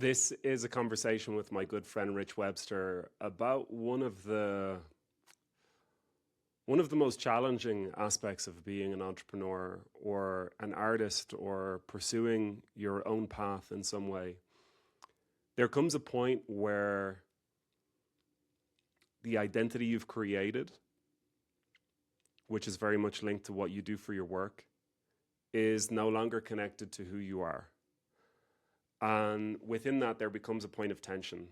This is a conversation with my good friend Rich Webster about one of the most challenging aspects of being an entrepreneur or an artist or pursuing your own path in some way. There comes a point where the identity you've created, which is very much linked to what you do for your work, is no longer connected to who you are. And within that, there becomes a point of tension.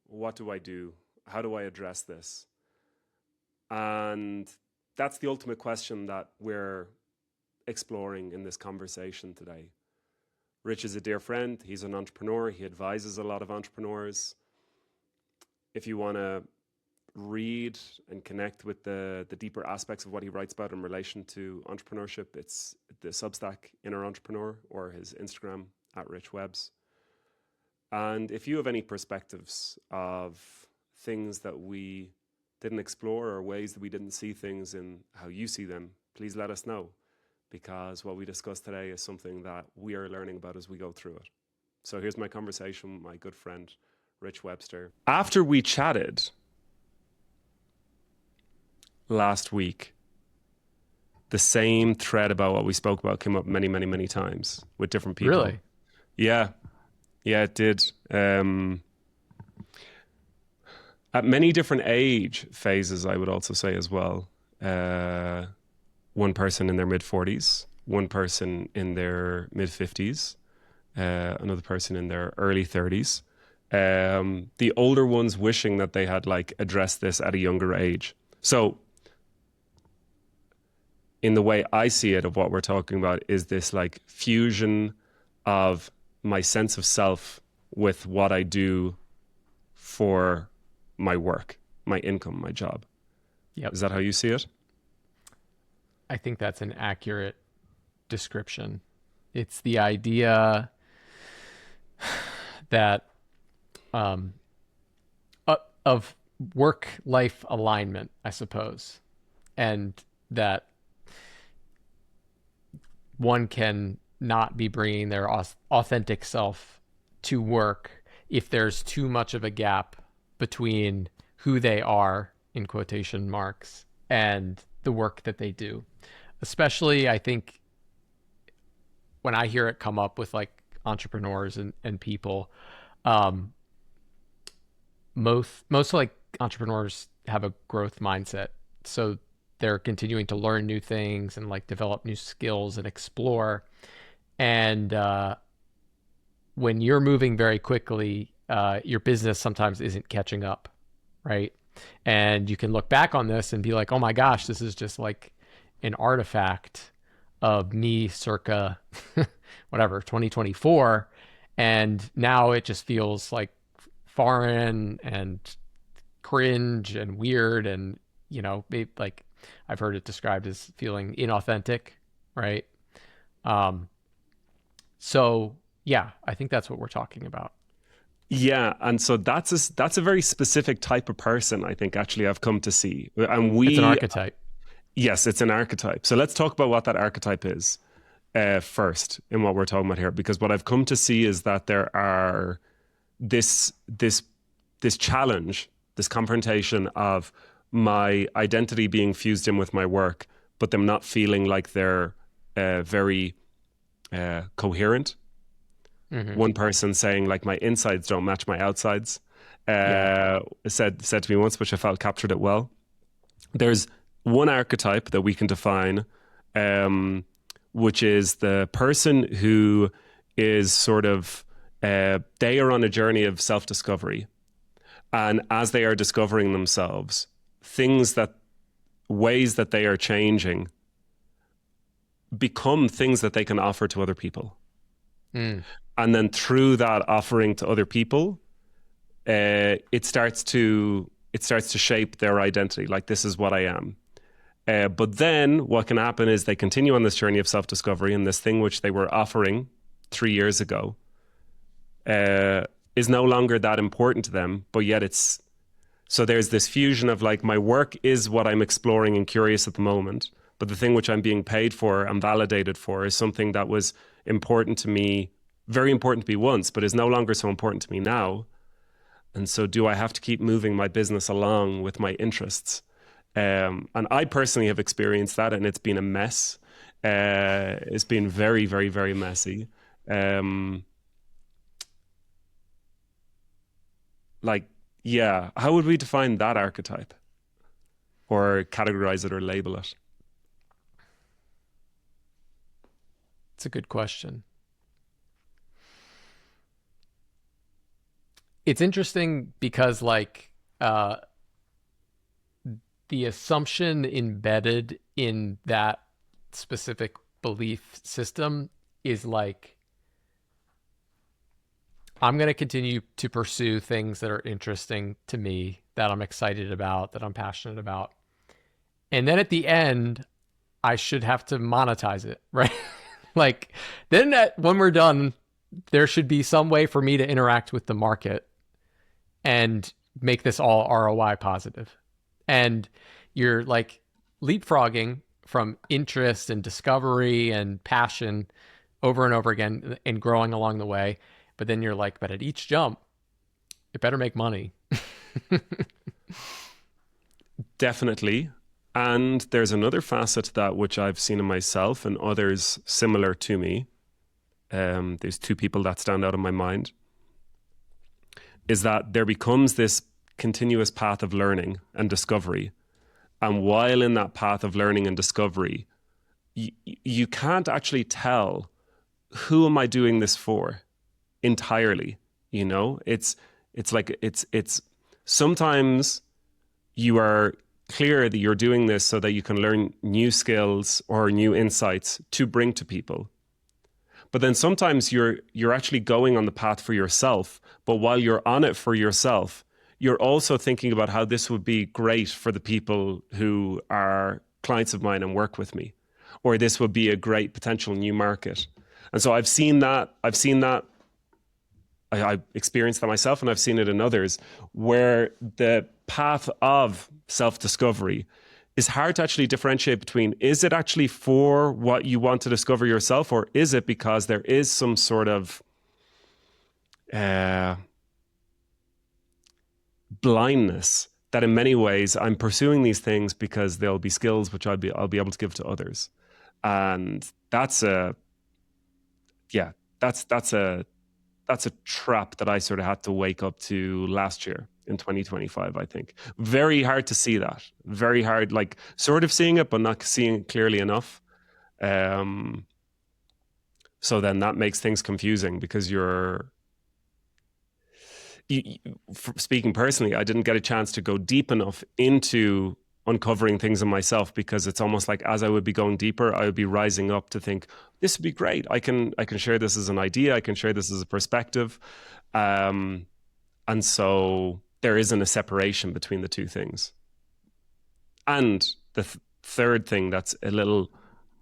What do I do? How do I address this? And that's the ultimate question that we're exploring in this conversation today. Rich is a dear friend. He's an entrepreneur. He advises a lot of entrepreneurs. If you want to read and connect with the deeper aspects of what he writes about in relation to entrepreneurship, it's the Substack Inner Entrepreneur or his Instagram at Rich Webs. And if you have any perspectives of things that we didn't explore or ways that we didn't see things in how you see them, please let us know, because what we discussed today is something that we are learning about as we go through it. So here's my conversation with my good friend, Rich Webster. After we chatted last week, the same thread about what we spoke about came up many, many, many times with different people. Really? Yeah, it did. At many different age phases, I would also say as well. One person in their mid-40s, one person in their mid-50s, another person in their early 30s. The older ones wishing that they had addressed this at a younger age. So in the way I see it, of what we're talking about is this fusion of my sense of self with what I do for my work, my income, my job. Yep. Is that how you see it? I think that's an accurate description. It's the idea that of work-life alignment, I suppose, and that one can not be bringing their authentic self to work if there's too much of a gap between who they are, in quotation marks, and the work that they do. Especially, I think, when I hear it come up with entrepreneurs and people, most entrepreneurs have a growth mindset. So they're continuing to learn new things and develop new skills and explore. And when you're moving very quickly, your business sometimes isn't catching up, right? And you can look back on this and be like, oh my gosh, this is just an artifact of me circa whatever, 2024. And now it just feels foreign and cringe and weird. And, I've heard it described as feeling inauthentic, right? So yeah, I think that's what we're talking about. Yeah, and so that's a very specific type of person, I think, actually I've come to see. And It's an archetype. Yes, it's an archetype. So let's talk about what that archetype is first in what we're talking about here, because what I've come to see is that there are this challenge, this confrontation of my identity being fused in with my work, but them not feeling like they're very coherent. Mm-hmm. One person saying my insides don't match my outsides, said to me once, which I felt captured it well. There's one archetype that we can define, which is the person who is sort of, they are on a journey of self-discovery. And as they are discovering themselves, ways that they are changing become things that they can offer to other people. Mm. And then through that offering to other people, it starts to shape their identity. This is what I am. But then what can happen is they continue on this journey of self-discovery, and this thing which they were offering 3 years ago is no longer that important to them, but yet so there's this fusion of my work is what I'm exploring and curious at the moment, but the thing which I'm being paid for and validated for is something that was important to me very important to me once, but is no longer so important to me now. And so, do I have to keep moving my business along with my interests? And I personally have experienced that, and it's been a mess. It's been very, very, very messy. Um, like, yeah, how would we define that archetype or categorize it or label it? It's a good question. It's interesting because the assumption embedded in that specific belief system is like, I'm going to continue to pursue things that are interesting to me, that I'm excited about, that I'm passionate about. And then at the end, I should have to monetize it, right? Like, then when we're done, there should be some way for me to interact with the market and make this all ROI positive. And you're like leapfrogging from interest and discovery and passion over and over again and growing along the way. But then you're like, but at each jump, it better make money. Definitely. And there's another facet to that which I've seen in myself and others similar to me. There's two people that stand out in my mind. Is that there becomes this continuous path of learning and discovery. And while in that path of learning and discovery, you can't actually tell, who am I doing this for entirely? You know, it's sometimes you are clear that you're doing this so that you can learn new skills or new insights to bring to people. But then sometimes you're actually going on the path for yourself. But while you're on it for yourself, you're also thinking about how this would be great for the people who are clients of mine and work with me, or this would be a great potential new market. And so I've seen that. I experienced that myself, and I've seen it in others, where the path of self-discovery is hard to actually differentiate between, is it actually for what you want to discover yourself, or is it because there is some sort of blindness that in many ways I'm pursuing these things because they'll be skills which I'll be able to give to others. And that's a trap that I sort of had to wake up to last year in 2025, I think. Very hard to see that. Very hard, like sort of seeing it, but not seeing it clearly enough. So then that makes things confusing because speaking personally, I didn't get a chance to go deep enough into uncovering things in myself, because it's almost like as I would be going deeper, I would be rising up to think, this would be great. I can share this as an idea. I can share this as a perspective. And so there isn't a separation between the two things. And the third thing that's a little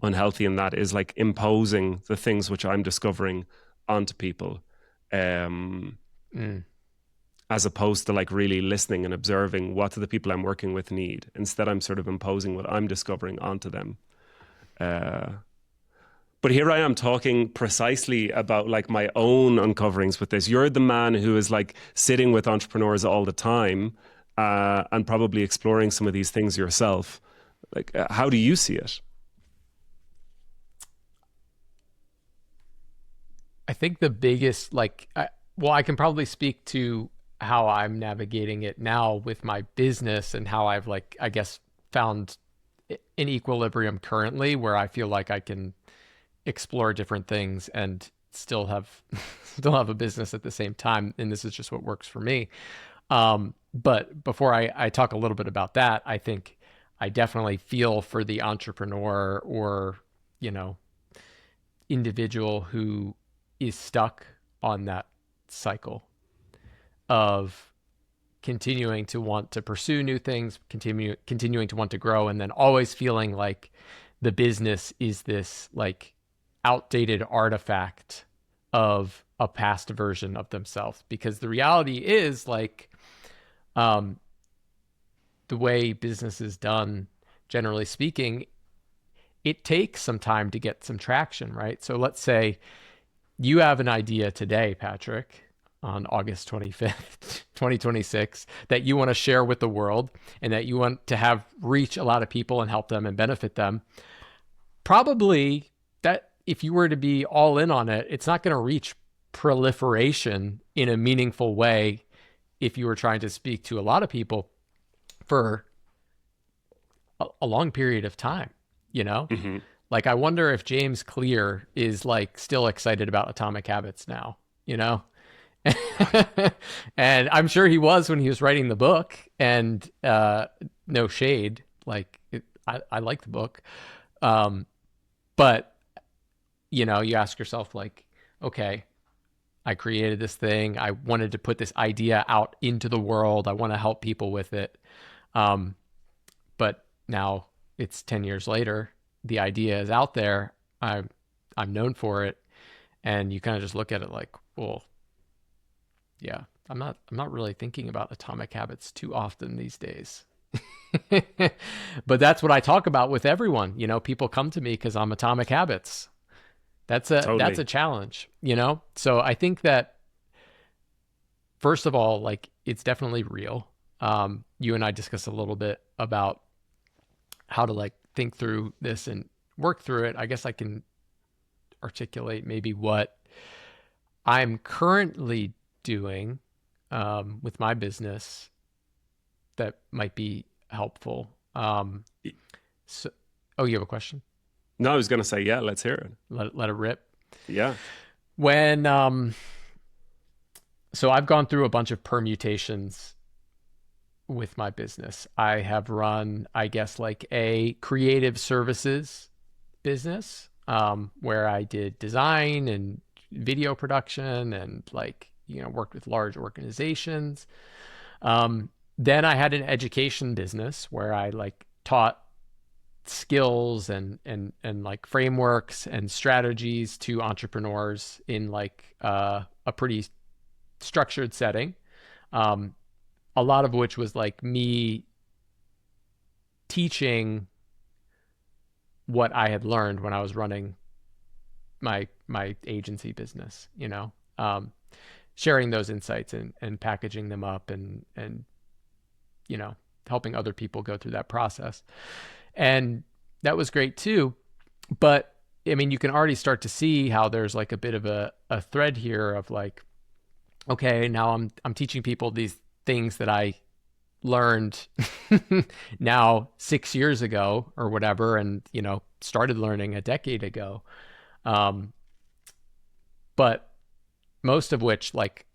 unhealthy in that is like imposing the things which I'm discovering onto people. As opposed to like really listening and observing what do the people I'm working with need. Instead, I'm sort of imposing what I'm discovering onto them. But here I am talking precisely about like my own uncoverings with this. You're the man who is like sitting with entrepreneurs all the time and probably exploring some of these things yourself. Like, how do you see it? I think the biggest, I can probably speak to how I'm navigating it now with my business and how I've I guess found an equilibrium currently where I feel like I can explore different things and still have a business at the same time. And this is just what works for me. But before I talk a little bit about that, I think I definitely feel for the entrepreneur or, individual who is stuck on that cycle of continuing to want to pursue new things, continuing to want to grow, and then always feeling like the business is this outdated artifact of a past version of themselves. Because the reality is the way business is done, generally speaking, it takes some time to get some traction, right? So let's say you have an idea today, Patrick, on August 25th, 2026, that you want to share with the world and that you want to have reach a lot of people and help them and benefit them. Probably that if you were to be all in on it, it's not going to reach proliferation in a meaningful way if you were trying to speak to a lot of people for a long period of time, you know? Hmm. Like, I wonder if James Clear is like still excited about Atomic Habits now, you know? And I'm sure he was when he was writing the book. And no shade, like I like the book, um, but you ask yourself like, okay, I created this thing. I wanted to put this idea out into the world. I want to help people with it. Um, but now it's 10 years later. The idea is out there. I'm known for it, and you kind of just look at it like, well, yeah, I'm not really thinking about Atomic Habits too often these days. But that's what I talk about with everyone. People come to me because I'm Atomic Habits. That's a Totally. challenge. So I think that first of all, like it's definitely real. You and I discussed a little bit about how to like think through this and work through it. I guess I can articulate maybe what I'm currently doing with my business that might be helpful. Y- So, oh, you have a question? No, I was going to say, yeah, let's hear it. Let it rip. Yeah. When so I've gone through a bunch of permutations with my business. I have run, I guess, like a creative services business where I did design and video production and like, worked with large organizations. Then I had an education business where I like taught skills and like frameworks and strategies to entrepreneurs in like a pretty structured setting. Um, a lot of which was like me teaching what I had learned when I was running my agency business, sharing those insights and packaging them up and you know helping other people go through that process. And that was great too. But I mean, you can already start to see how there's like a bit of a thread here of like, okay, now I'm teaching people these things that I learned now 6 years ago or whatever, and started learning a decade ago. Um, but most of which like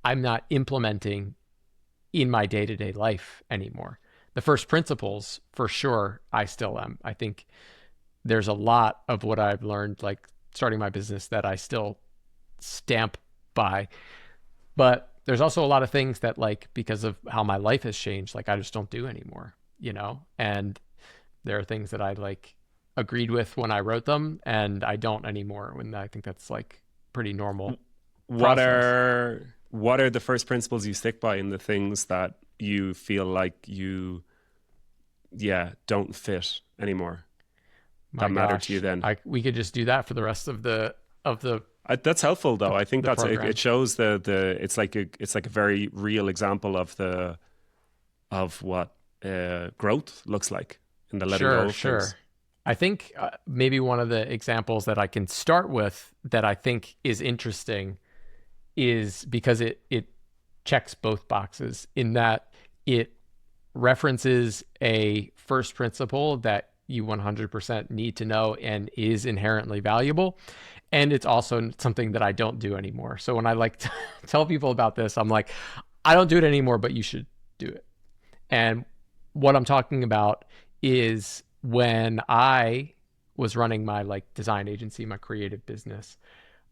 I'm not implementing in my day-to-day life anymore. The first principles for sure I still am. I think there's a lot of what I've learned like starting my business that I still stamp by. But there's also a lot of things that like because of how my life has changed, like I just don't do anymore. And there are things that I like agreed with when I wrote them and I don't anymore when I think that's like pretty normal What process. are what are the first principles you stick by in the things that you feel like you, yeah, don't fit anymore that My matter to you gosh, then? I we could just do that for the rest of the That's helpful though. I think the that's it, program. it shows the it's like a very real example of the of what growth looks like in the letting go Sure, of things. sure. I think maybe one of the examples that I can start with that I think is interesting is because it checks both boxes in that it references a first principle that you 100% need to know and is inherently valuable. And it's also something that I don't do anymore. So when I like to tell people about this, I'm like, I don't do it anymore, but you should do it. And what I'm talking about is when I was running my like design agency, my creative business,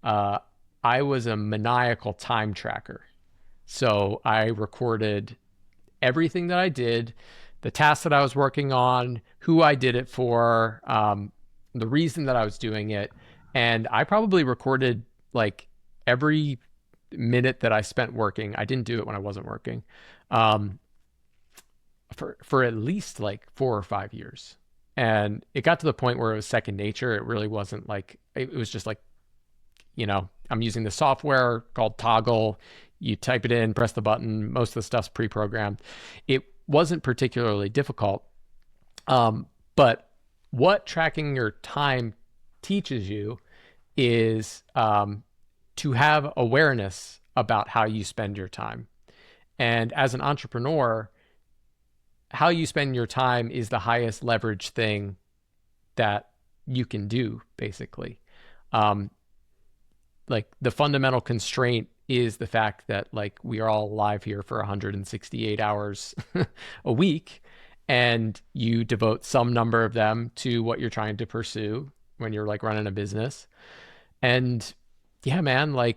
uh, I was a maniacal time tracker. So I recorded everything that I did, the tasks that I was working on, who I did it for, the reason that I was doing it. And I probably recorded like every minute that I spent working. I didn't do it when I wasn't working. Um, for at least like 4 or 5 years. And it got to the point where it was second nature. It really wasn't like it was just like I'm using the software called Toggle. You type it in, press the button. Most of the stuff's pre-programmed. It wasn't particularly difficult. But what tracking your time teaches you is to have awareness about how you spend your time. And as an entrepreneur, how you spend your time is the highest leverage thing that you can do, basically. Um, like the fundamental constraint is the fact that like we are all alive here for 168 hours a week, and you devote some number of them to what you're trying to pursue when you're like running a business. And yeah, man, like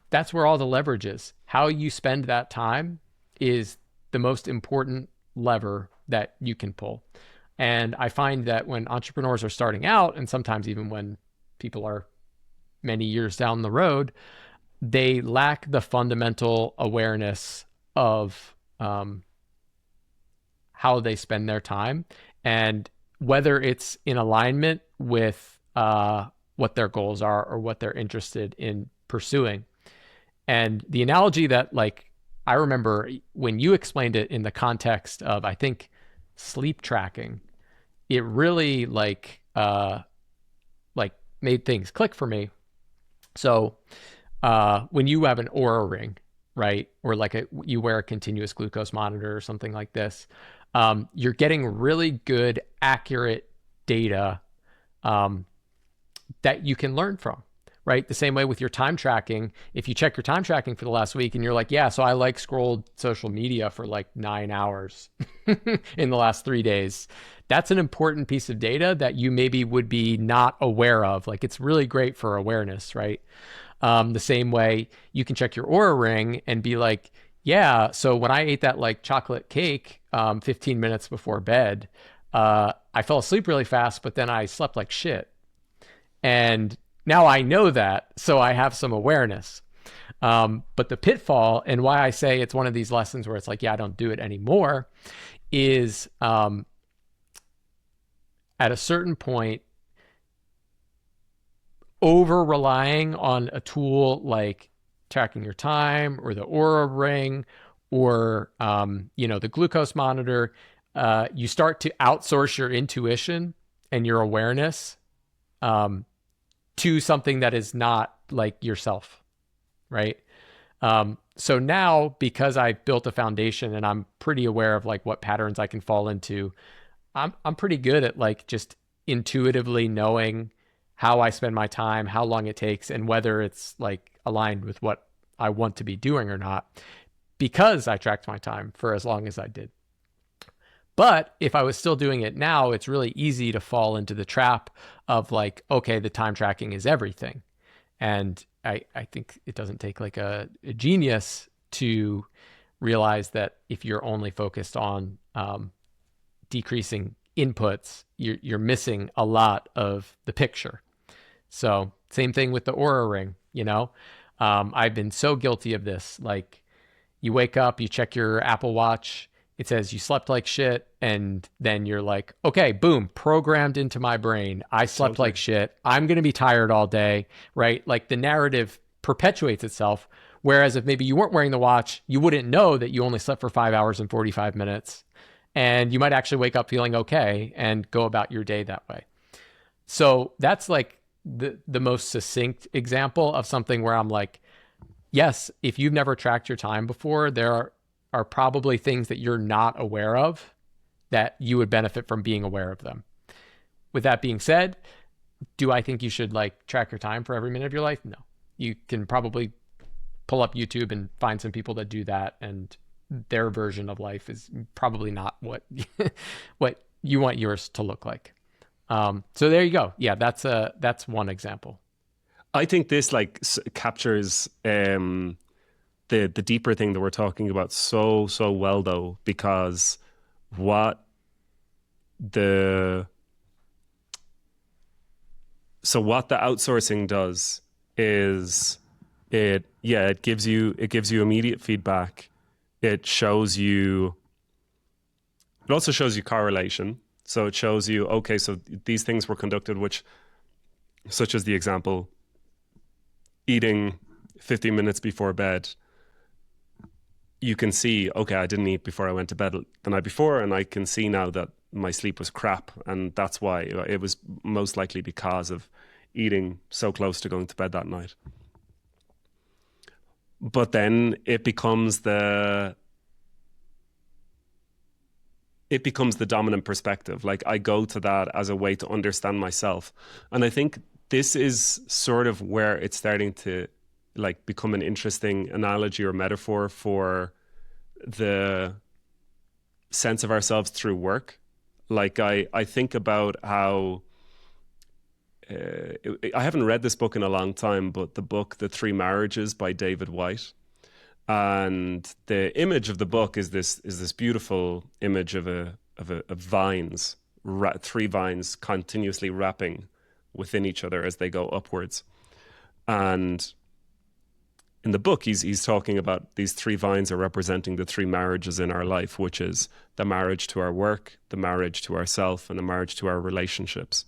that's where all the leverage is. How you spend that time is the most important lever that you can pull. And I find that when entrepreneurs are starting out, and sometimes even when people are many years down the road, they lack the fundamental awareness of how they spend their time and whether it's in alignment with what their goals are or what they're interested in pursuing. And the analogy that like I remember when you explained it in the context of, I think, sleep tracking, it really like made things click for me. So when you have an Aura ring, right, or like you wear a continuous glucose monitor or something like this, you're getting really good, accurate data that you can learn from, right? The same way with your time tracking. If you check your time tracking for the last week and you're like, yeah, so I like scrolled social media for like 9 hours in the last 3 days, that's an important piece of data that you maybe would be not aware of. Like it's really great for awareness, right? The same way you can check your Aura ring and be like, yeah, so when I ate that like chocolate cake 15 minutes before bed, I fell asleep really fast, but then I slept like shit. And now I know that, so I have some awareness. But the pitfall, and why I say it's one of these lessons where it's like, yeah, I don't do it anymore, is at a certain point, over relying on a tool like tracking your time or the Aura ring or the glucose monitor, you start to outsource your intuition and your awareness to something that is not like yourself, right? So now, because I've built a foundation and I'm pretty aware of like what patterns I can fall into, I'm pretty good at like just intuitively knowing how I spend my time, how long it takes, and whether it's like aligned with what I want to be doing or not, because I tracked my time for as long as I did. But if I was still doing it now, it's really easy to fall into the trap of like, okay, the time tracking is everything. And I think it doesn't take like a genius to realize that if you're only focused on decreasing inputs, you're missing a lot of the picture. So same thing with the Aura ring, I've been so guilty of this. Like you wake up, you check your Apple Watch, it says you slept like shit, and then you're like, okay, boom, programmed into my brain. I slept like shit. I'm going to be tired all day, right? Like the narrative perpetuates itself. Whereas if maybe you weren't wearing the watch, you wouldn't know that you only slept for 5 hours and 45 minutes. And you might actually wake up feeling okay and go about your day that way. So that's like the most succinct example of something where I'm like, yes, if you've never tracked your time before, there are probably things that you're not aware of that you would benefit from being aware of them. With that being said, do I think you should like track your time for every minute of your life? No. You can probably pull up YouTube and find some people that do that, and their version of life is probably not what what you want yours to look like. So there you go. Yeah, that's one example. I think this like captures the deeper thing that we're talking about so well, though, because what the outsourcing does is it gives you immediate feedback. It also shows you correlation. So it shows you, okay, so these things were conducted, such as the example eating 15 minutes before bed, you can see, okay, I didn't eat before I went to bed the night before, and I can see now that my sleep was crap, and that's why it was most likely because of eating so close to going to bed that night. But then it becomes the dominant perspective. Like I go to that as a way to understand myself. And I think this is sort of where it's starting to like become an interesting analogy or metaphor for the sense of ourselves through work. Like I think about how I haven't read this book in a long time, but the book The Three Marriages by David White. And the image of the book is this beautiful image of vines, three vines continuously wrapping within each other as they go upwards. And in the book, he's talking about these three vines are representing the three marriages in our life, which is the marriage to our work, the marriage to ourself, and the marriage to our relationships.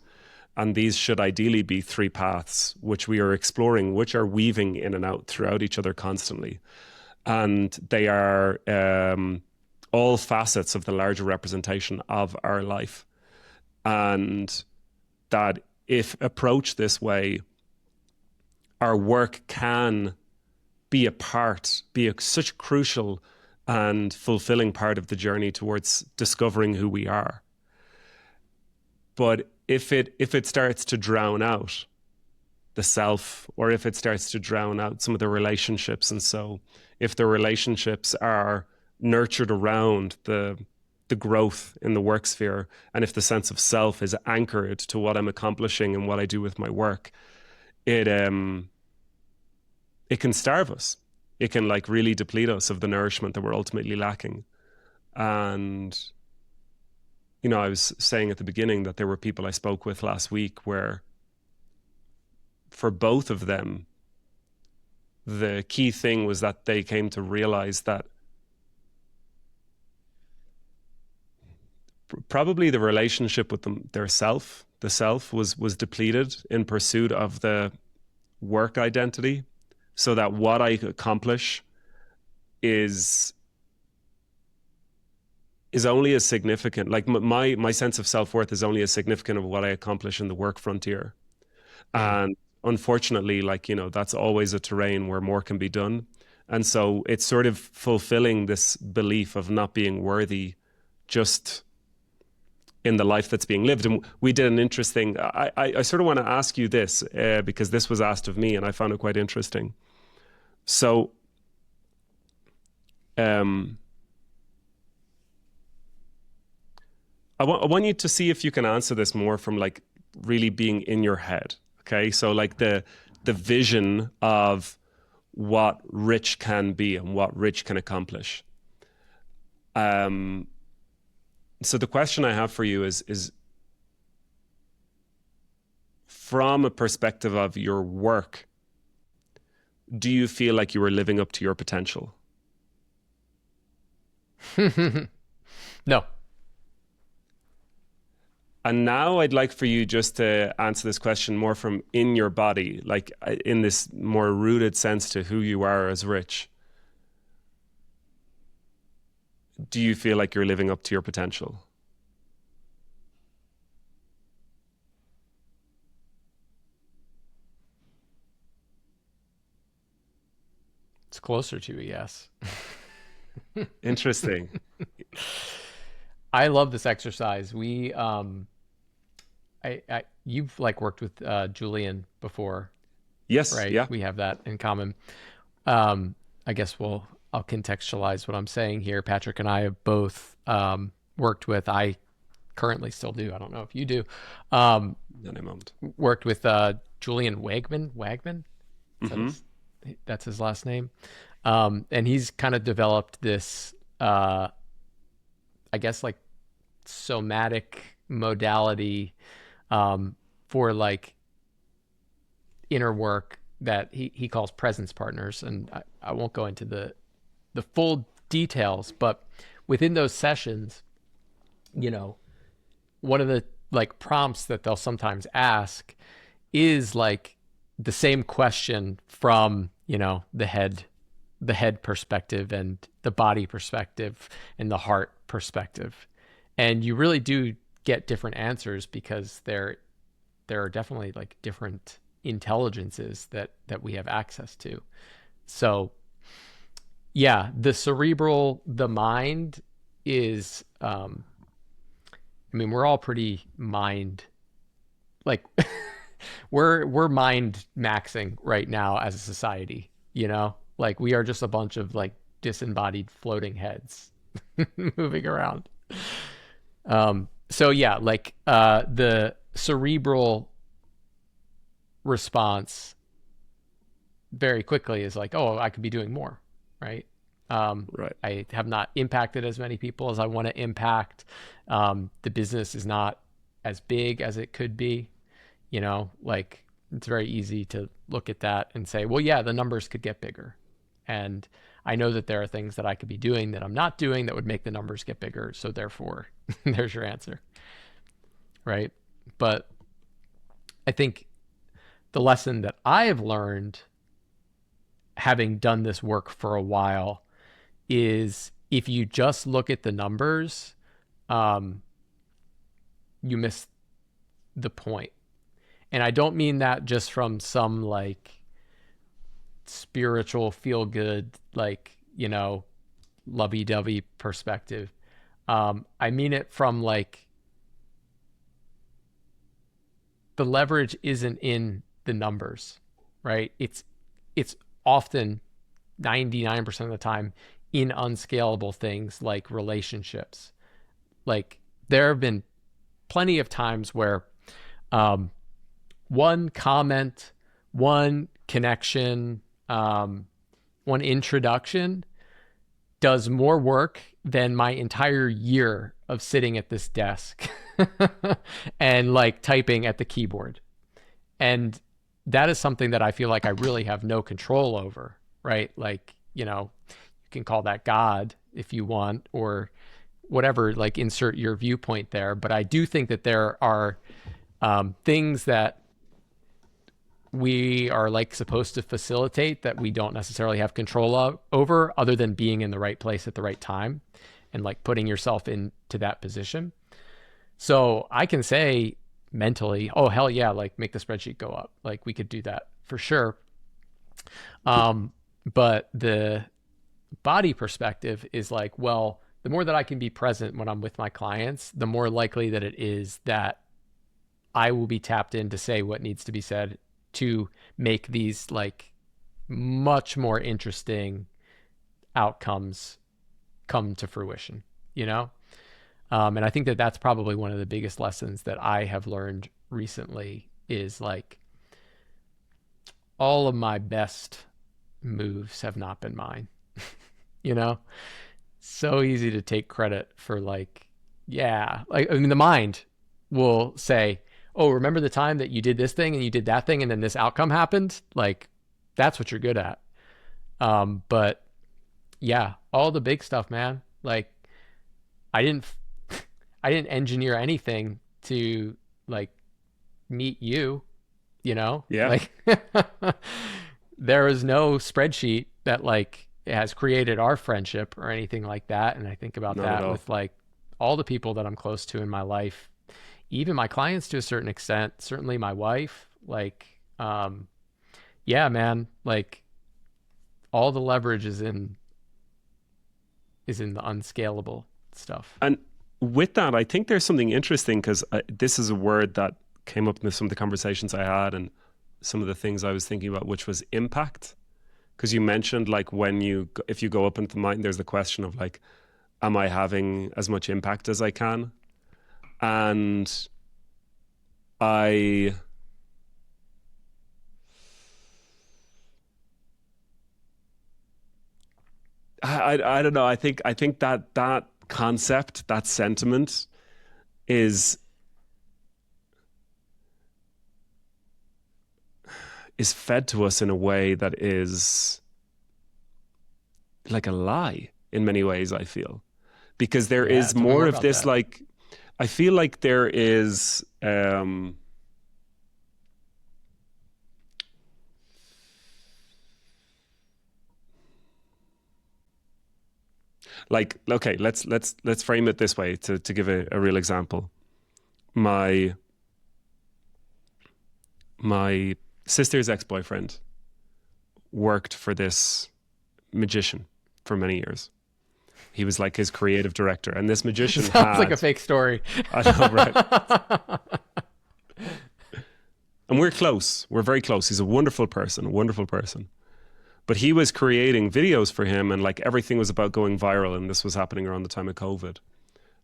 And these should ideally be three paths which we are exploring, which are weaving in and out throughout each other constantly. And they are all facets of the larger representation of our life. And that if approached this way, our work can be such a crucial and fulfilling part of the journey towards discovering who we are. But if it starts to drown out the self, or if it starts to drown out some of the relationships, and so if the relationships are nurtured around the growth in the work sphere, and if the sense of self is anchored to what I'm accomplishing and what I do with my work, it can starve us. It can like really deplete us of the nourishment that we're ultimately lacking. And I was saying at the beginning that there were people I spoke with last week where for both of them, the key thing was that they came to realize that probably the relationship with the self was depleted in pursuit of the work identity, so that what I accomplish is only as significant. Like my sense of self-worth is only as significant of what I accomplish in the work frontier. And unfortunately, that's always a terrain where more can be done. And so it's sort of fulfilling this belief of not being worthy just in the life that's being lived. And we did an interesting, I sort of want to ask you this because this was asked of me and I found it quite interesting. So, I want you to see if you can answer this more from like really being in your head. Okay. So like the vision of what rich can be and what rich can accomplish. So the question I have for you is from a perspective of your work, do you feel like you are living up to your potential? No. And now I'd like for you just to answer this question more from in your body, like in this more rooted sense to who you are as Rich. Do you feel like you're living up to your potential? It's closer to a yes. Interesting. I love this exercise. You've like worked with Julian before, Yes, right? yeah. We have that in common. I guess I'll contextualize what I'm saying here. Patrick and I have both worked with. I currently still do. I don't know if you do. In a moment. Worked with Julian Wagman. Wagman? That's his last name. And he's kind of developed this, I guess, like somatic modality for like inner work that he calls presence partners. And I won't go into the full details, but within those sessions, one of the like prompts that they'll sometimes ask is like the same question from, the head perspective and the body perspective and the heart perspective. And you really do get different answers because there are definitely like different intelligences that we have access to. So yeah, the mind is we're all pretty mind, like we're mind maxing right now as a society, like we are just a bunch of like disembodied floating heads moving around. So yeah, like the cerebral response very quickly is like, oh, I could be doing more, right? Right. I have not impacted as many people as I want to impact. The business is not as big as it could be, like it's very easy to look at that and say, well, yeah, the numbers could get bigger. And I know that there are things that I could be doing that I'm not doing that would make the numbers get bigger. So therefore, there's your answer, right? But I think the lesson that I have learned, having done this work for a while, is if you just look at the numbers, you miss the point. And I don't mean that just from some like spiritual feel good, like, lovey dovey perspective. I mean it from like the leverage isn't in the numbers, right? It's often 99% of the time in unscalable things like relationships. Like there have been plenty of times where one comment, one connection, one introduction does more work than my entire year of sitting at this desk and like typing at the keyboard. And that is something that I feel like I really have no control over, right? Like, you can call that God if you want, or whatever, like insert your viewpoint there. But I do think that there are things that we are like supposed to facilitate that we don't necessarily have control over, other than being in the right place at the right time and like putting yourself into that position. So I can say mentally, oh, hell yeah, like make the spreadsheet go up. Like we could do that for sure. But the body perspective is like, well, the more that I can be present when I'm with my clients, the more likely that it is that I will be tapped in to say what needs to be said to make these like much more interesting outcomes come to fruition, And I think that that's probably one of the biggest lessons that I have learned recently is like all of my best moves have not been mine, you know? So easy to take credit for like, yeah, like, I mean, the mind will say, oh, remember the time that you did this thing and you did that thing and then this outcome happened? Like, that's what you're good at. But yeah, all the big stuff, man. Like, I didn't, I didn't engineer anything to like meet you, Yeah. like there is no spreadsheet that like has created our friendship or anything like that. And I think about Not at that all. with like all the people that I'm close to in my life, even my clients to a certain extent, certainly my wife, like, yeah, man, like all the leverage is in the unscalable stuff. And with that, I think there's something interesting because this is a word that came up in some of the conversations I had and some of the things I was thinking about, which was impact. Because you mentioned like if you go up into the mind, there's the question of like, am I having as much impact as I can? And I don't know. I think that concept, that sentiment is fed to us in a way that is like a lie in many ways, I feel. Because there Yeah, is tell me more more of about this, that. like, I feel like there is Like, okay, let's frame it this way to give a real example. My my sister's ex-boyfriend worked for this magician for many years. He was like his creative director, and this magician Sounds like a had, fake story. I know, right? And we're close. We're very close. He's a wonderful person, a wonderful person. But he was creating videos for him, and like everything was about going viral. And this was happening around the time of COVID.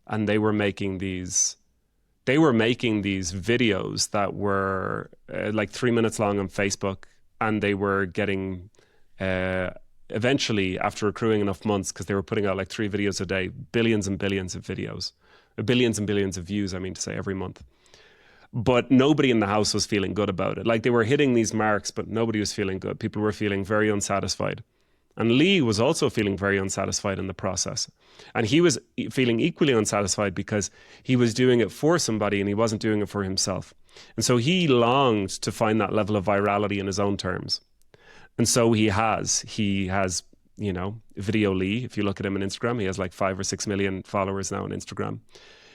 And they were making these videos that were like 3 minutes long on Facebook, and they were getting uh, eventually, after accruing enough months, because they were putting out like 3 videos a day, billions and billions of videos, billions and billions of views, I mean to say, every month. But nobody in the house was feeling good about it. Like they were hitting these marks, but nobody was feeling good. People were feeling very unsatisfied. And Lee was also feeling very unsatisfied in the process. And he was feeling equally unsatisfied because he was doing it for somebody and he wasn't doing it for himself. And so he longed to find that level of virality in his own terms. And so he has, Video Lee. If you look at him on Instagram, he has like 5 or 6 million followers now on Instagram.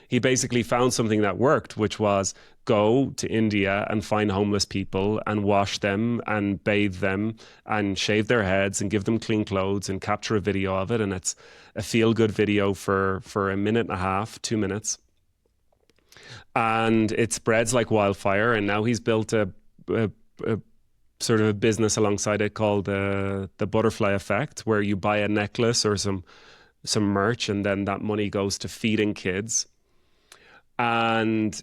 He basically found something that worked, which was go to India and find homeless people and wash them and bathe them and shave their heads and give them clean clothes and capture a video of it. And it's a feel-good video for a minute and a half, 2 minutes. And it spreads like wildfire. And now he's built a sort of a business alongside it called the butterfly effect, where you buy a necklace or some merch, and then that money goes to feeding kids. And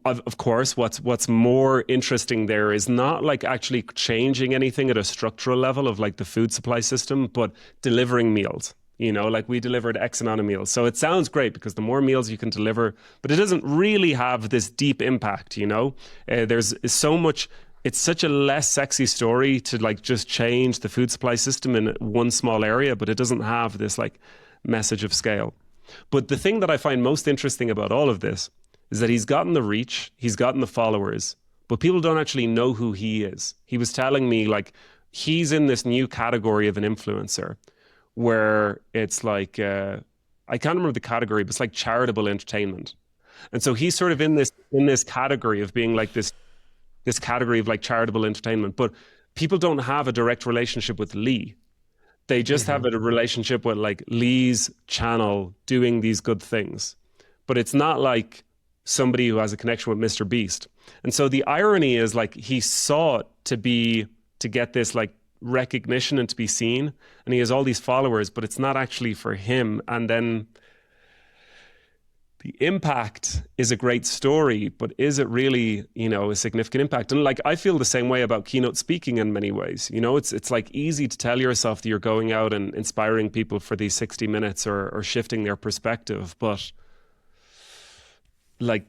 of course, what's more interesting there is not like actually changing anything at a structural level of like the food supply system, but delivering meals. Like we delivered X amount of meals. So it sounds great because the more meals you can deliver, but it doesn't really have this deep impact. There's so much. It's such a less sexy story to like just change the food supply system in one small area, but it doesn't have this like message of scale. But the thing that I find most interesting about all of this is that he's gotten the reach, he's gotten the followers, but people don't actually know who he is. He was telling me like he's in this new category of an influencer where it's like, I can't remember the category, but it's like charitable entertainment. And so he's sort of in this category of being like this category of like charitable entertainment, but people don't have a direct relationship with Lee. They just have a relationship with like Lee's channel doing these good things. But it's not like somebody who has a connection with Mr. Beast. And so the irony is like he sought to get this like recognition and to be seen. And he has all these followers, but it's not actually for him. And then the impact is a great story, but is it really, a significant impact? And like, I feel the same way about keynote speaking in many ways. It's like easy to tell yourself that you're going out and inspiring people for these 60 minutes or shifting their perspective. But like,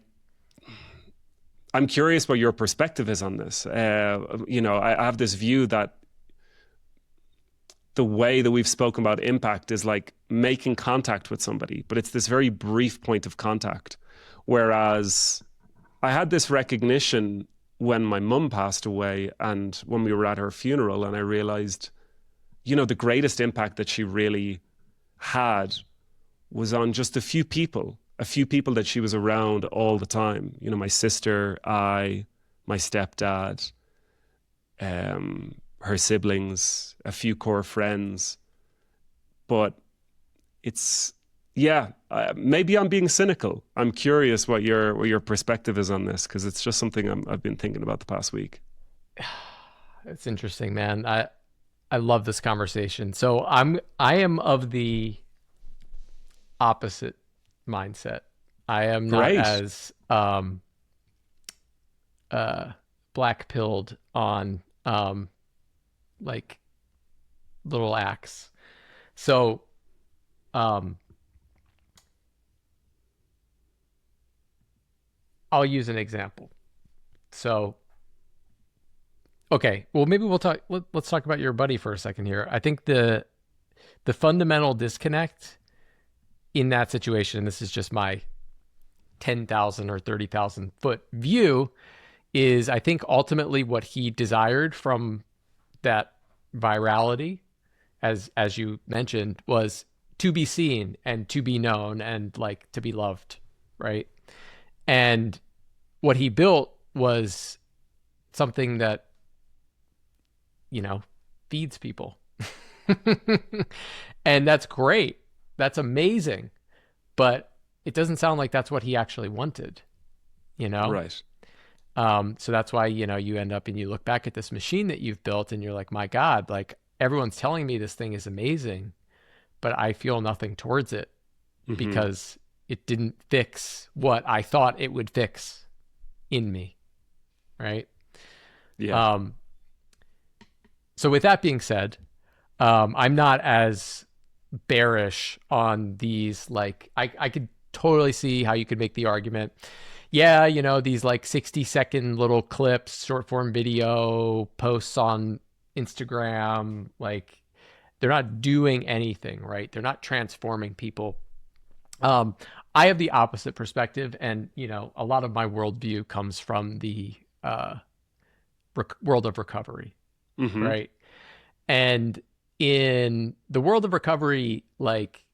I'm curious what your perspective is on this. I have this view that the way that we've spoken about impact is like making contact with somebody, but it's this very brief point of contact. Whereas I had this recognition when my mum passed away and when we were at her funeral, and I realized, the greatest impact that she really had was on just a few people that she was around all the time. My sister, my stepdad, her siblings, a few core friends. But it's, maybe I'm being cynical. I'm curious what your perspective is on this, because it's just something I've been thinking about the past week. It's interesting, man. I love this conversation. So I am of the opposite mindset. I am not Great. as black pilled on like little acts. So I'll use an example. So okay, well maybe let's talk about your buddy for a second here. I think the fundamental disconnect in that situation, and this is just my 10,000 or 30,000 foot view, is I think ultimately what he desired from that virality, as you mentioned, was to be seen and to be known and like to be loved, right? And what he built was something that, you know, feeds people. And that's great. That's amazing. But it doesn't sound like that's what he actually wanted, you know? Right. So that's why, you know, you end up and you look back at this machine that you've built and you're like, my God, like everyone's telling me this thing is amazing, but I feel nothing towards it Hmm. because it didn't fix what I thought it would fix in me, right? Yeah. Um, so with that being said, I'm not as bearish on these. Like, I could totally see how you could make the argument. Yeah, you know, these like 60-second little clips, short form video posts on Instagram, like they're not doing anything, right? They're not transforming people. Um, I have the opposite perspective, and you know, a lot of my worldview comes from the uh, world of recovery, Hmm. right? And in the world of recovery, like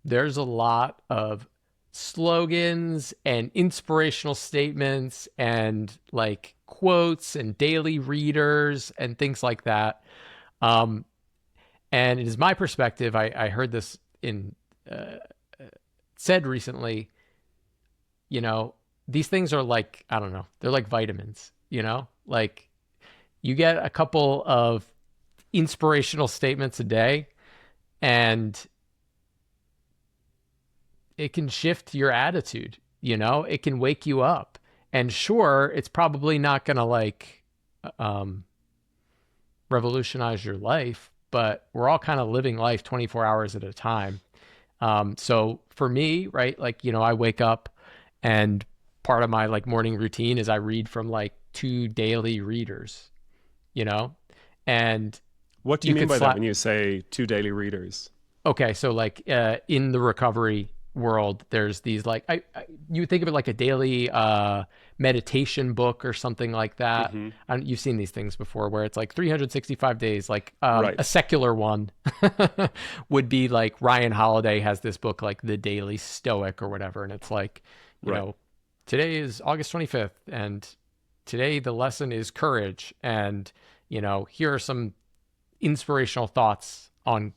there's a lot of slogans and inspirational statements and like quotes and daily readers and things like that. Um, and it is my perspective. I heard this in uh, said recently. You know, these things are like, I don't know, they're like vitamins. You know, like you get a couple of inspirational statements a day, and it can shift your attitude. You know, it can wake you up. And sure, it's probably not going to like um, revolutionize your life, but we're all kind of living life 24 hours at a time. So for me, right, like, you know, I wake up and part of my like morning routine is I read from like two daily readers, you know, and What do you you mean could by that when slap. you say two daily readers? Okay, so like in the recovery world, there's these like you think of it like a daily meditation book or something like that. Hmm. You've seen these things before where it's like 365 days. Like Right. a secular one would be like Ryan Holiday has this book like The Daily Stoic or whatever, and it's like, you Right. know, today is August 25th, and today the lesson is courage, and you know, here are some inspirational thoughts on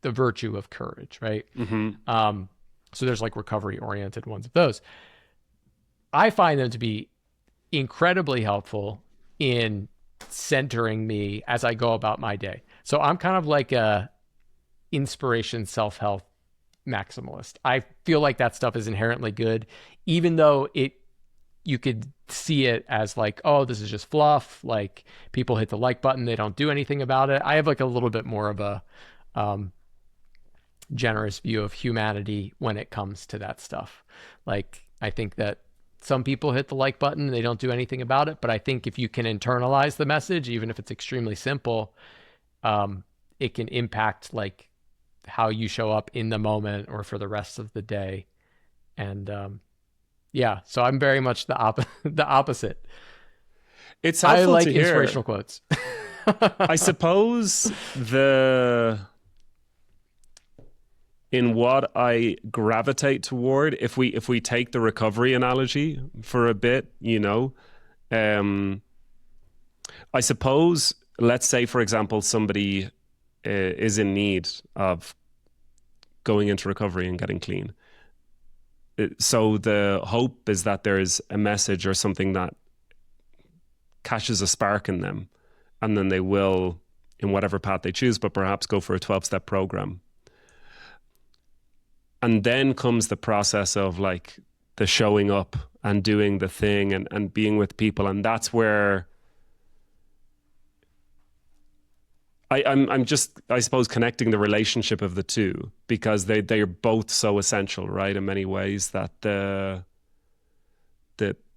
the virtue of courage, right? Hmm. Um, so there's like recovery oriented ones of those. I find them to be incredibly helpful in centering me as I go about my day. So I'm kind of like a inspiration self-help maximalist. I feel like that stuff is inherently good, even though it you could see it as like, oh, this is just fluff. Like people hit the like button, they don't do anything about it. I have like a little bit more of a um, generous view of humanity when it comes to that stuff. Like, I think that some people hit the like button and they don't do anything about it. But I think if you can internalize the message, even if it's extremely simple, it can impact like how you show up in the moment or for the rest of the day. And yeah, so I'm very much the opposite. It's I helpful like to hear. inspirational quotes. I suppose the in what I gravitate toward, if we take the recovery analogy for a bit, you know, um, I suppose, let's say, for example, somebody is in need of going into recovery and getting clean. So the hope is that there's a message or something that catches a spark in them, and then they will, in whatever path they choose, but perhaps go for a 12-step program. And then comes the process of like the showing up and doing the thing and being with people. And that's where I'm just, I suppose, connecting the relationship of the two, because they are both so essential, right? In many ways, that the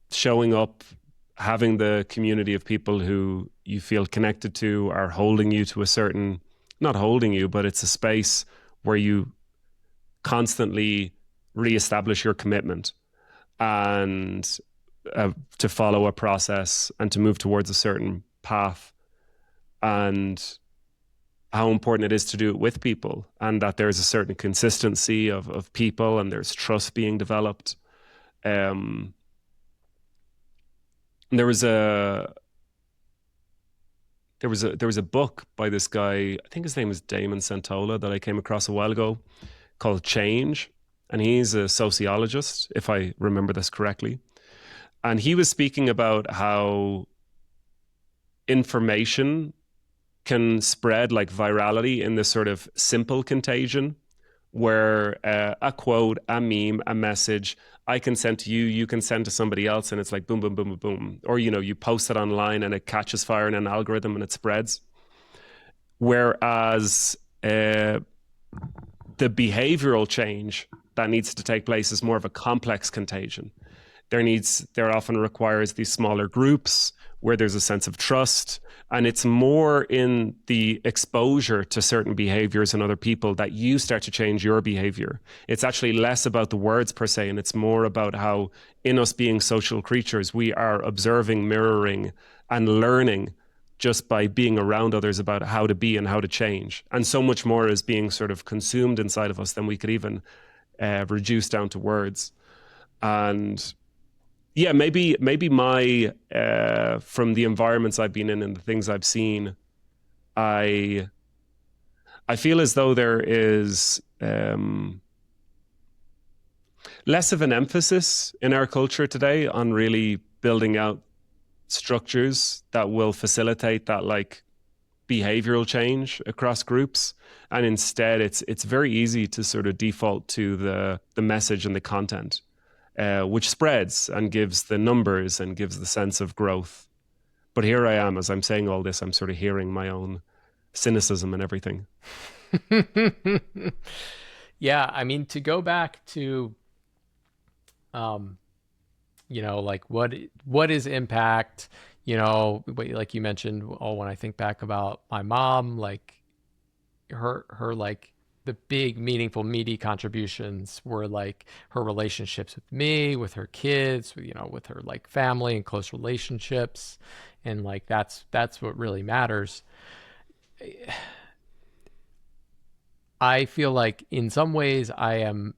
showing up, having the community of people who you feel connected to are holding you to a certain, not holding you, but it's a space where you constantly reestablish your commitment and to follow a process and to move towards a certain path, and how important it is to do it with people, and that there's a certain consistency of people, and there's trust being developed. Um, there was a there was a book by this guy, I think his name is Damon Santola, that I came across a while ago, called Change, and he's a sociologist, if I remember this correctly. And he was speaking about how information can spread like virality in this sort of simple contagion, where a quote, a meme, a message I can send to you, you can send to somebody else, and it's like boom, boom, boom, boom, boom. Or, you know, you post it online and it catches fire in an algorithm and it spreads. Whereas the behavioral change that needs to take place is more of a complex contagion. There often requires these smaller groups where there's a sense of trust, and it's more in the exposure to certain behaviors in other people that you start to change your behavior. It's actually less about the words per se, and it's more about how, in us being social creatures, we are observing, mirroring, and learning just by being around others about how to be and how to change. And so much more is being sort of consumed inside of us than we could even reduce down to words. And yeah, maybe my from the environments I've been in and the things I've seen, I feel as though there is less of an emphasis in our culture today on really building out structures that will facilitate that like behavioral change across groups. And instead, it's very easy to sort of default to the message and the content, which spreads and gives the numbers and gives the sense of growth. But here I am, as I'm saying all this, I'm sort of hearing my own cynicism and everything. Yeah, I mean, to go back to, you know, like what is impact? You know, like you mentioned, oh, when I think back about my mom, like her like the big, meaningful, meaty contributions were like her relationships with me, with her kids, you know, with her like family and close relationships, and like that's what really matters. I feel like in some ways I am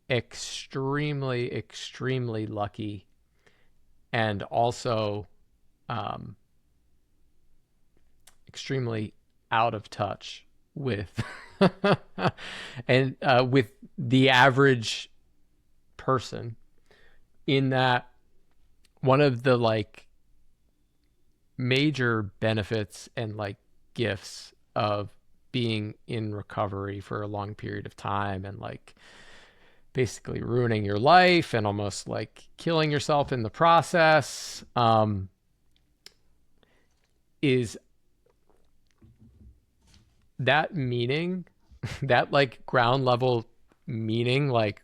extremely, extremely lucky, and also um, extremely out of touch with and with the average person, in that one of the like major benefits and like gifts of being in recovery for a long period of time and like basically ruining your life and almost like killing yourself in the process, is that meaning, that like ground level meaning, like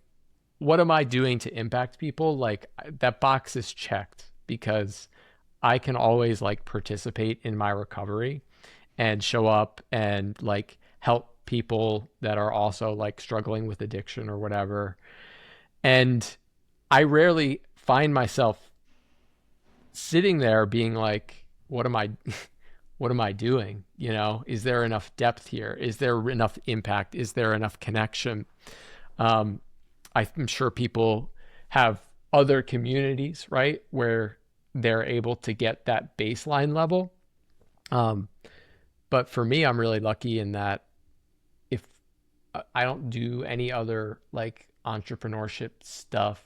what am I doing to impact people? Like that box is checked because I can always like participate in my recovery and show up and like help people that are also like struggling with addiction or whatever. And I rarely find myself sitting there being like, what am I what am I doing? You know, is there enough depth here? Is there enough impact? Is there enough connection? Um, I'm sure people have other communities, right, where they're able to get that baseline level. Um, but for me, I'm really lucky in that if I don't do any other like entrepreneurship stuff,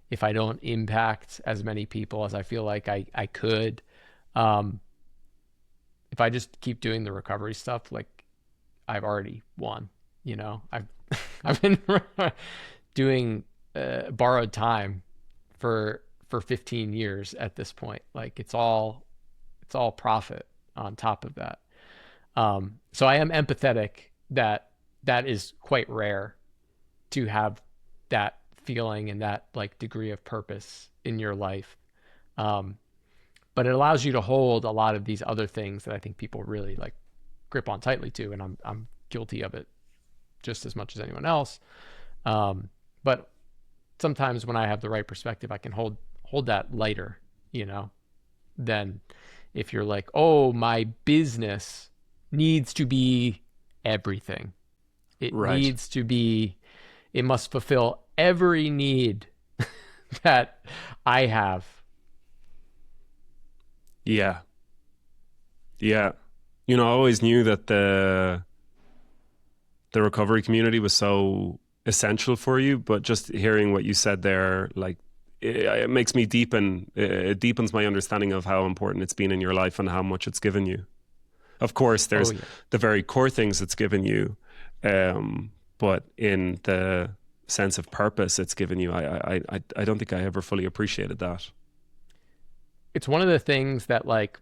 if I don't impact as many people as I feel like I could, um, if I just keep doing the recovery stuff, like I've already won. You know, I've I've been doing borrowed time for 15 years at this point. Like it's all profit on top of that. So I am empathetic that that is quite rare to have that feeling and that like degree of purpose in your life. Um, but it allows you to hold a lot of these other things that I think people really like grip on tightly to, and I'm guilty of it just as much as anyone else. But sometimes when I have the right perspective, I can hold that lighter, you know, than if you're like, oh, my business needs to be everything. It Right. needs to be, it must fulfill every need that I have. Yeah. Yeah. You know, I always knew that the recovery community was so essential for you, but just hearing what you said there, like it makes me deepen, it deepens my understanding of how important it's been in your life and how much it's given you. Of course, Oh there's yeah. the very core things it's given you, but in the sense of purpose it's given you, I don't think I ever fully appreciated that. It's one of the things that like,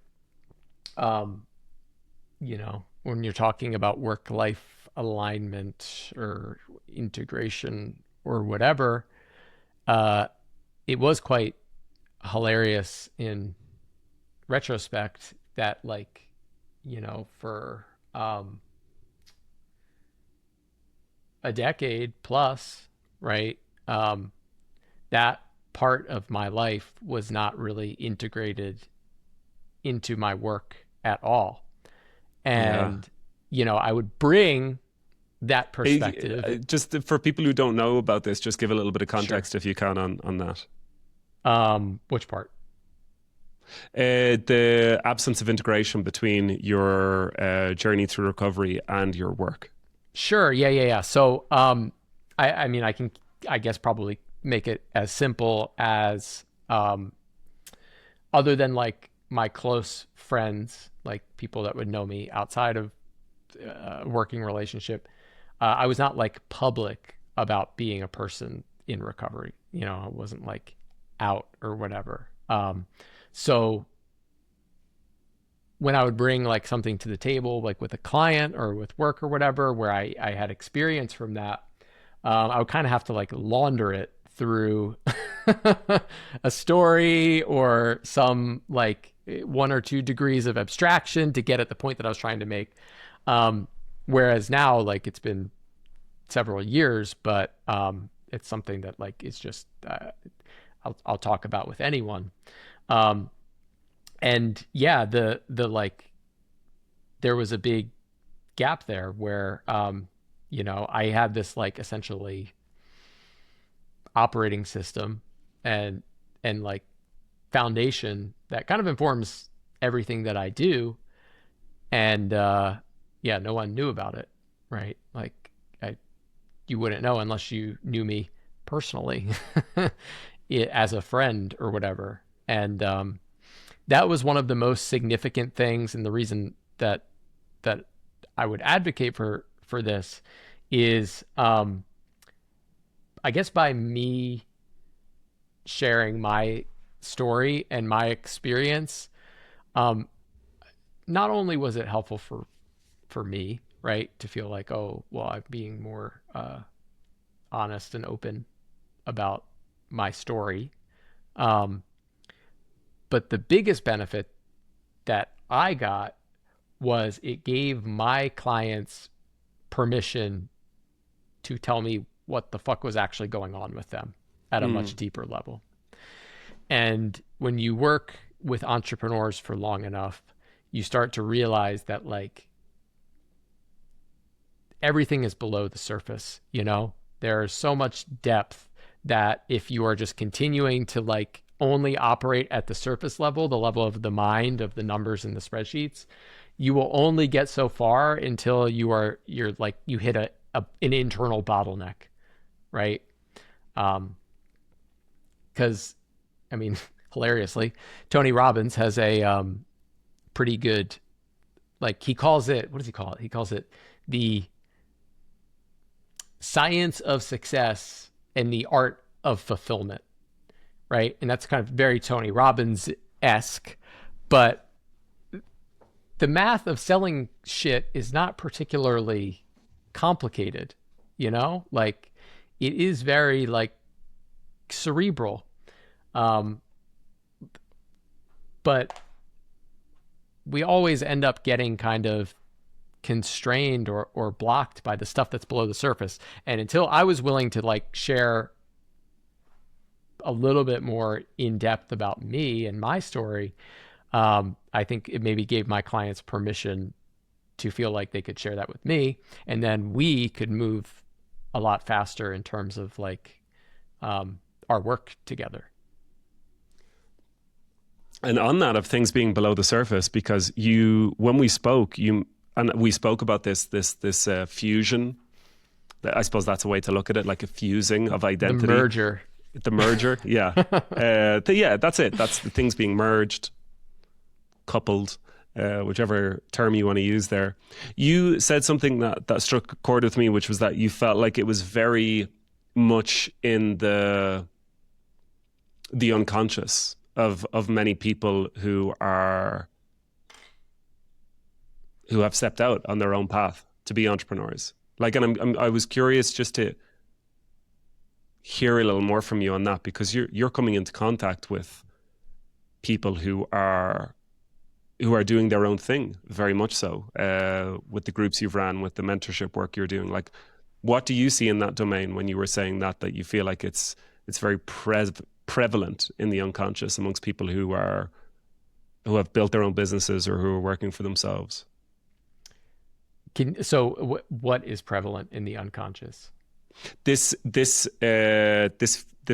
um, when you're talking about work life alignment or integration or whatever, uh, it was quite hilarious in retrospect that like, for a decade plus, right? Um, that part of my life was not really integrated into my work at all. Yeah. And, I would bring that perspective. Just for people who don't know about this, just give a little bit of Sure. context if you can on that. Which part? The absence of integration between your journey through recovery and your work. Sure. Yeah, yeah, yeah. So, I mean, I can, I guess, probably make it as simple as, other than like my close friends, like people that would know me outside of working relationship, I was not like public about being a person in recovery. I wasn't like out or whatever. So when I would bring like something to the table, like with a client or with work or whatever, where I had experience from that, I would kind of have to like launder it through a story or some like 1 or 2 degrees of abstraction to get at the point that I was trying to make. Um, Whereas now, like it's been several years, but it's something that like is just I'll talk about with anyone. Um, and yeah, the like there was a big gap there where I had this like essentially operating system and like foundation that kind of informs everything that I do. And yeah, no one knew about it, right? Like you wouldn't know unless you knew me personally as a friend or whatever. And that was one of the most significant things, and the reason that I would advocate for this is, I guess, by me sharing my story and my experience, um, not only was it helpful for me, right, to feel like, oh, well, I'm being more honest and open about my story, um, but the biggest benefit that I got was it gave my clients permission to tell me what the fuck was actually going on with them at a much Mm. deeper level. And when you work with entrepreneurs for long enough, you start to realize that like everything is below the surface, There's so much depth that if you are just continuing to like only operate at the surface level, the level of the mind, of the numbers in the spreadsheets, you will only get so far until you're like you hit an internal bottleneck, right? Um, because I mean, hilariously, Tony Robbins has a pretty good, like, he calls it, what does he call it? He calls it the science of success and the art of fulfillment, right? And that's kind of very Tony Robbins esque, but the math of selling shit is not particularly complicated, Like, it is very like cerebral. Um, but we always end up getting kind of constrained or blocked by the stuff that's below the surface. And until I was willing to like share a little bit more in depth about me and my story, I think it maybe gave my clients permission to feel like they could share that with me, and then we could move a lot faster in terms of like our work together. And on that of things being below the surface, because when we spoke, and we spoke about this fusion. I suppose that's a way to look at it, like a fusing of identity. The merger, yeah. Yeah, that's it. That's the things being merged, coupled, whichever term you want to use there. You said something that struck a chord with me, which was that you felt like it was very much in the unconscious of many people who have stepped out on their own path to be entrepreneurs. Like, and I was curious just to hear a little more from you on that, because you're coming into contact with people who are doing their own thing, very much so, with the groups you've ran, with the mentorship work you're doing. Like, what do you see in that domain when you were saying that you feel like it's very prevalent in the unconscious amongst people who have built their own businesses or who are working for themselves? So what is prevalent in the unconscious? This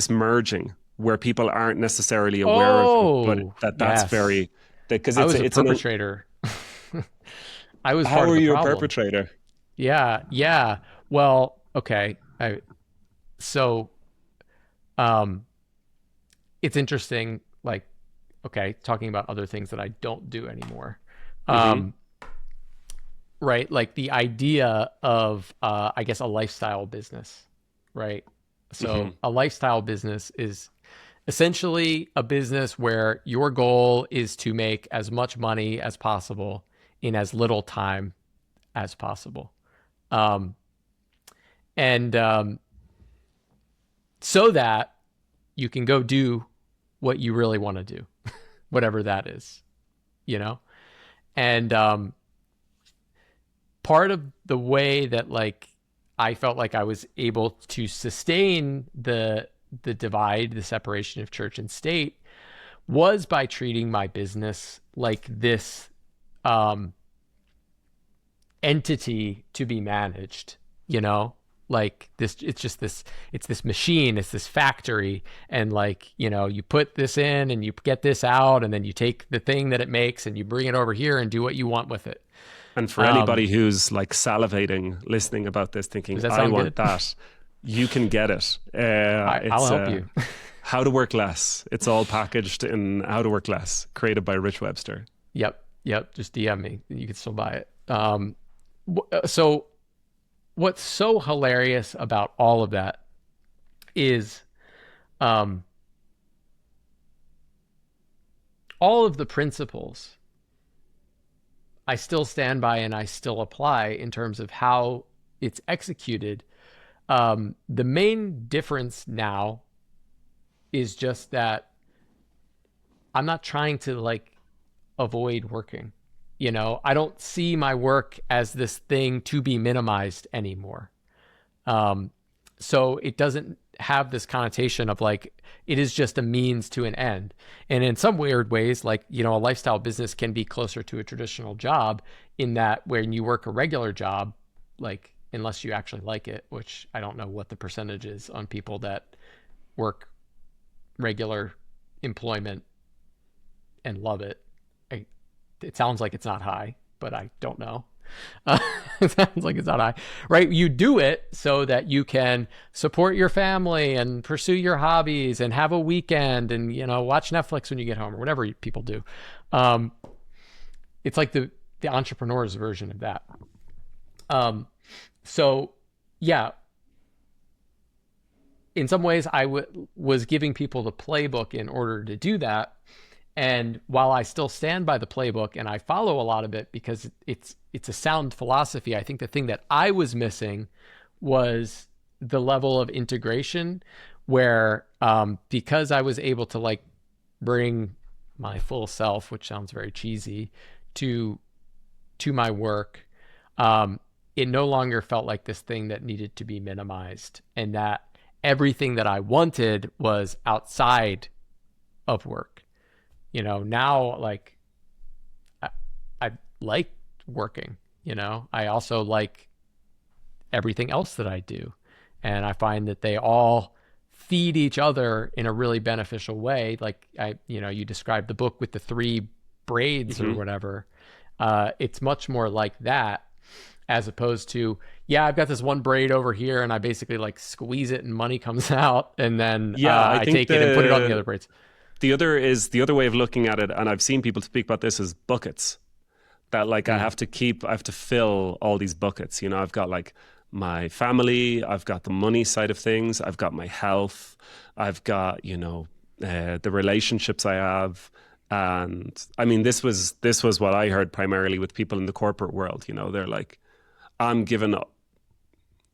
merging where people aren't necessarily aware of it, but that's yes. very, because I was a perpetrator. I was How part of are the you problem. a perpetrator? Yeah. Well, okay. It's interesting, like, okay, talking about other things that I don't do anymore. Right? Like the idea of, I guess, a lifestyle business, right? So a lifestyle business is essentially a business where your goal is to make as much money as possible in as little time as possible. And so that you can go do what you really want to do, whatever that is, And part of the way that like I felt like I was able to sustain the divide, the separation of church and state, was by treating my business like this entity to be managed, like this, it's this machine, it's this factory. And like, you put this in and you get this out, and then you take the thing that it makes and you bring it over here and do what you want with it. And for anybody who's like salivating, listening about this, thinking, I want that, you can get it. I'll help you. How to Work Less. It's all packaged in How to Work Less, created by Rich Webster. Yep. Just DM me. You can still buy it. So what's so hilarious about all of that is all of the principles I still stand by and I still apply in terms of how it's executed. The main difference now is just that I'm not trying to like avoid working. I don't see my work as this thing to be minimized anymore. So it doesn't have this connotation of like, it is just a means to an end. And in some weird ways, like, a lifestyle business can be closer to a traditional job, in that when you work a regular job, like, unless you actually like it, which I don't know what the percentage is on people that work regular employment and love it. It sounds like it's not high, but I don't know. It sounds like it's not high, right? You do it so that you can support your family and pursue your hobbies and have a weekend and, watch Netflix when you get home or whatever people do. It's like the entrepreneur's version of that. So yeah, in some ways I was giving people the playbook in order to do that. And while I still stand by the playbook and I follow a lot of it because it's a sound philosophy, I think the thing that I was missing was the level of integration where, because I was able to like bring my full self, which sounds very cheesy, to my work, it no longer felt like this thing that needed to be minimized, and that everything that I wanted was outside of work. Now, like, I like working, You know, I also like everything else that I do. And I find that they all feed each other in a really beneficial way. Like you described the book with the three braids or Hmm. whatever. It's much more like that as opposed to, yeah, I've got this one braid over here and I basically like squeeze it and money comes out and then Yeah, I I think take it and put it on the other braids. the other way of looking at it, and I've seen people speak about this as buckets. That like Mm. I have to fill all these buckets. You know, I've got like my family, I've got the money side of things, I've got my health, I've got, the relationships I have. And I mean, this was what I heard primarily with people in the corporate world. You know, they're like, I'm given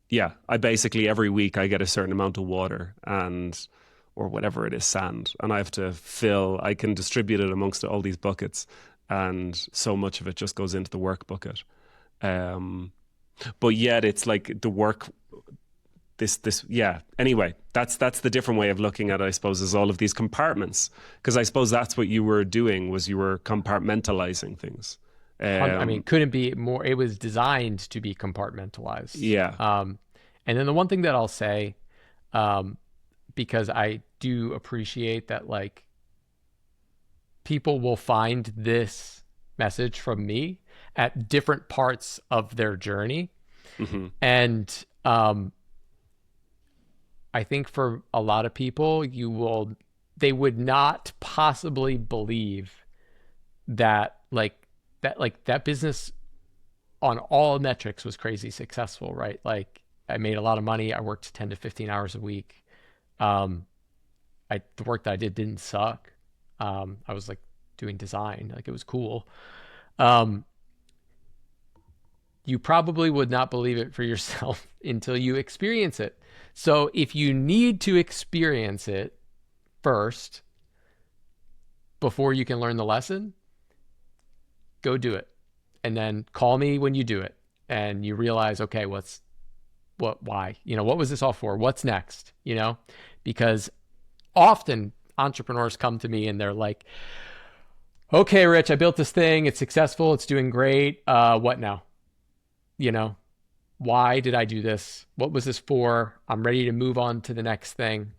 yeah, I basically every week I get a certain amount of water and or whatever it is, sand, and I have to fill. I can distribute it amongst all these buckets, and so much of it just goes into the work bucket. Um, but yet it's like the work. This yeah. Anyway, that's the different way of looking at it, I suppose, is all of these compartments, because I suppose that's what you were doing, was you were compartmentalizing things. I mean, Um, couldn't be more. It was designed to be compartmentalized. yeah, And then the one thing that I'll say, um, because I do appreciate that, like, people will find this message from me at different parts of their journey. hmm, And I think for a lot of people, they would not possibly believe that, that business on all metrics was crazy successful, right? Like, I made a lot of money. I worked 10 to 15 hours a week. Um, the work that I did didn't suck. I was like doing design, like it was cool. Um, you probably would not believe it for yourself until you experience it. So if you need to experience it first before you can learn the lesson, go do it. And then call me when you do it and you realize, okay, why? What was this all for? What's next? Because often entrepreneurs come to me and they're like, okay, Rich, I built this thing. It's successful. It's doing great. What now? You know, why did I do this? What was this for? I'm ready to move on to the next thing,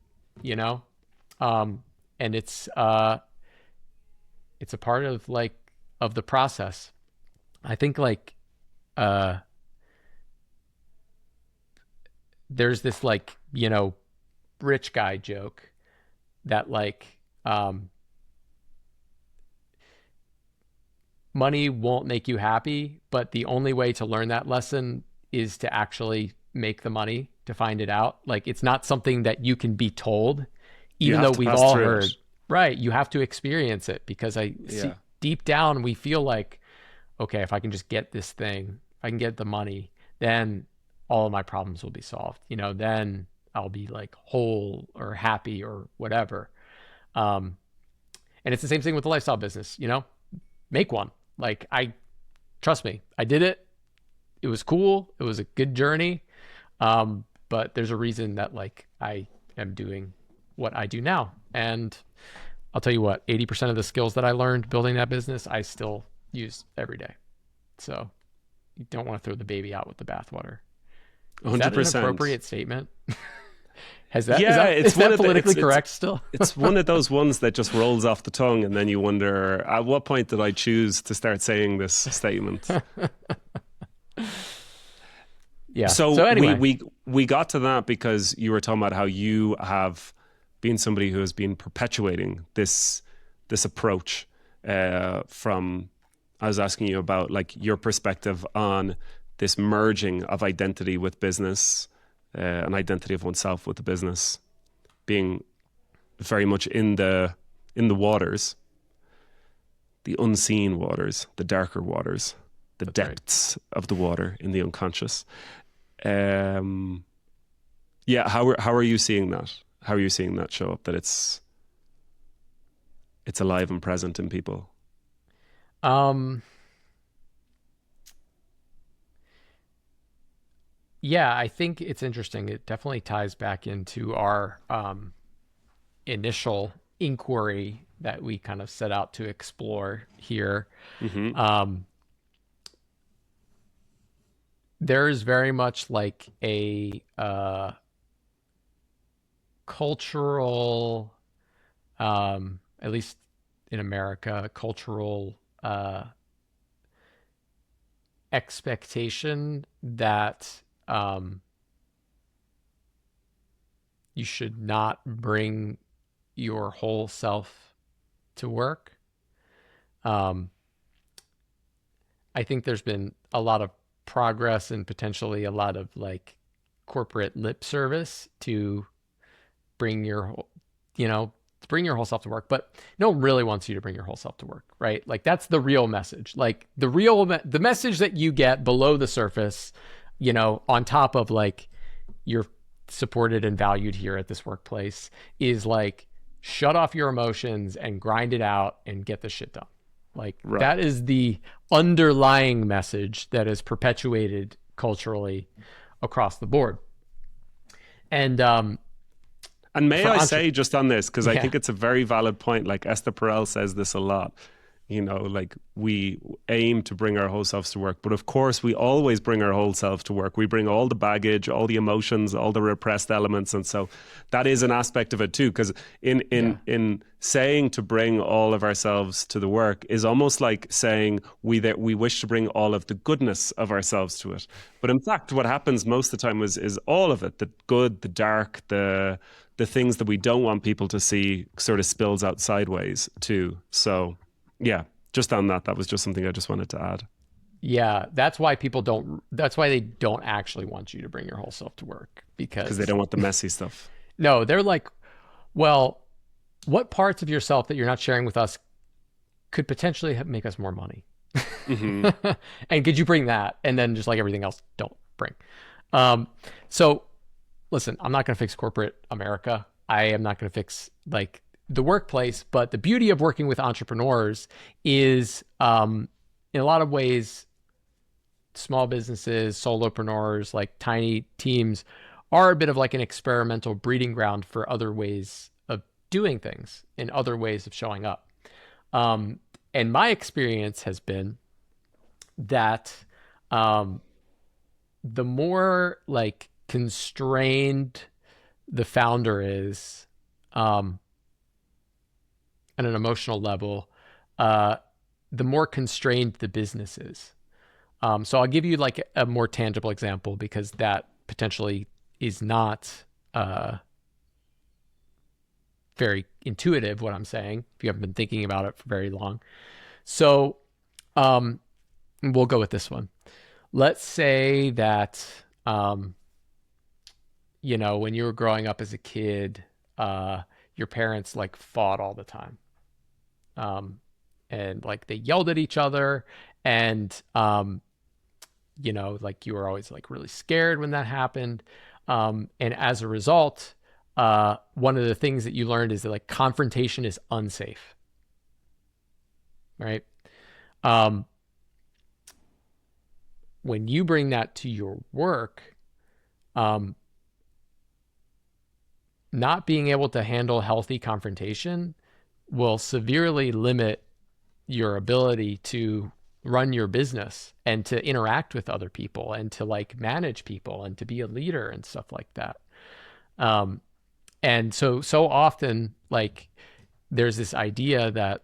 you know? Um, and it's a part of the process. I think uh, there's this rich guy joke that um, money won't make you happy, but the only way to learn that lesson is to actually make the money to find it out. Like, it's not something that you can be told, you even have though to we've pass all through it. heard, right? You have to experience it because I see Yeah. deep down we feel like, okay, if I can just get this thing, if I can get the money, then all of my problems will be solved. Then I'll be like whole or happy or whatever. Um, and it's the same thing with the lifestyle business, make one. Like, trust me, I did it. It was cool. It was a good journey. But there's a reason that I am doing what I do now. And I'll tell you what, 80% of the skills that I learned building that business, I still use every day. So you don't want to throw the baby out with the bathwater. Is that an 100%. appropriate statement? Has that is Yeah, that it's is one that of the politically correct still? it's one of those ones that just rolls off the tongue, and then you wonder, at what point did I choose to start saying this statement? Yeah. So So we anyway, we we got to that because you were talking about how you have been somebody who has been perpetuating this approach from. I was asking you about like your perspective on this merging of identity with business, an identity of oneself with the business, being very much in the waters, the unseen waters, the darker waters, the that's right. depths of the water in the unconscious. Um, yeah, how are you seeing that? How are you seeing that show up? That it's alive and present in people. Um, yeah, I think it's interesting. It definitely ties back into our initial inquiry that we kind of set out to explore here. Hmm. Um, there is very much like a cultural, at least in America, cultural expectation that you should not bring your whole self to work. Um, I think there's been a lot of progress and potentially a lot of like corporate lip service to bring your, you know, bring your whole self to work, but no one really wants you to bring your whole self to work, right? Like that's the real message. Like the message that you get below the surface, on top of like you're supported and valued here at this workplace is like shut off your emotions and grind it out and get the shit done. Like Right. that is the underlying message that is perpetuated culturally across the board. And And may for I entre say just on this, because I yeah, think it's a very valid point, like Esther Perel says this a lot, like we aim to bring our whole selves to work, but of course we always bring our whole self to work. We bring all the baggage, all the emotions, all the repressed elements. And so that is an aspect of it too, because yeah, in saying to bring all of ourselves to the work is almost like saying that we wish to bring all of the goodness of ourselves to it. But in fact, what happens most of the time is all of it, the good, the dark, the things that we don't want people to see sort of spills out sideways too. So yeah, just on that, that was just something I just wanted to add yeah. That's why they don't actually want you to bring your whole self to work because they because don't want the messy stuff. no, they're like, well, what parts of yourself that you're not sharing with us could potentially make us more money? Hmm. And could you bring that? And then just like everything else, don't bring. Um, so listen, I'm not going to fix corporate America. I am not going to fix like the workplace. But the beauty of working with entrepreneurs is, in a lot of ways, small businesses, solopreneurs, like tiny teams, are a bit of like an experimental breeding ground for other ways of doing things and other ways of showing up. Um, and my experience has been that um, the more like constrained the founder is um, at an emotional level, uh, the more constrained the business is. So I'll give you like a more tangible example because that potentially is not uh, very intuitive what I'm saying if you haven't been thinking about it for very long. So um, we'll go with this one. Let's say that um, when you were growing up as a kid, your parents like fought all the time, um, and like they yelled at each other, and like you were always like really scared when that happened, and as a result, one of the things that you learned is that like confrontation is unsafe, right? Um, when you bring that to your work, um, not being able to handle healthy confrontation will severely limit your ability to run your business and to interact with other people and to like manage people and to be a leader and stuff like that. Um, and so often like there's this idea that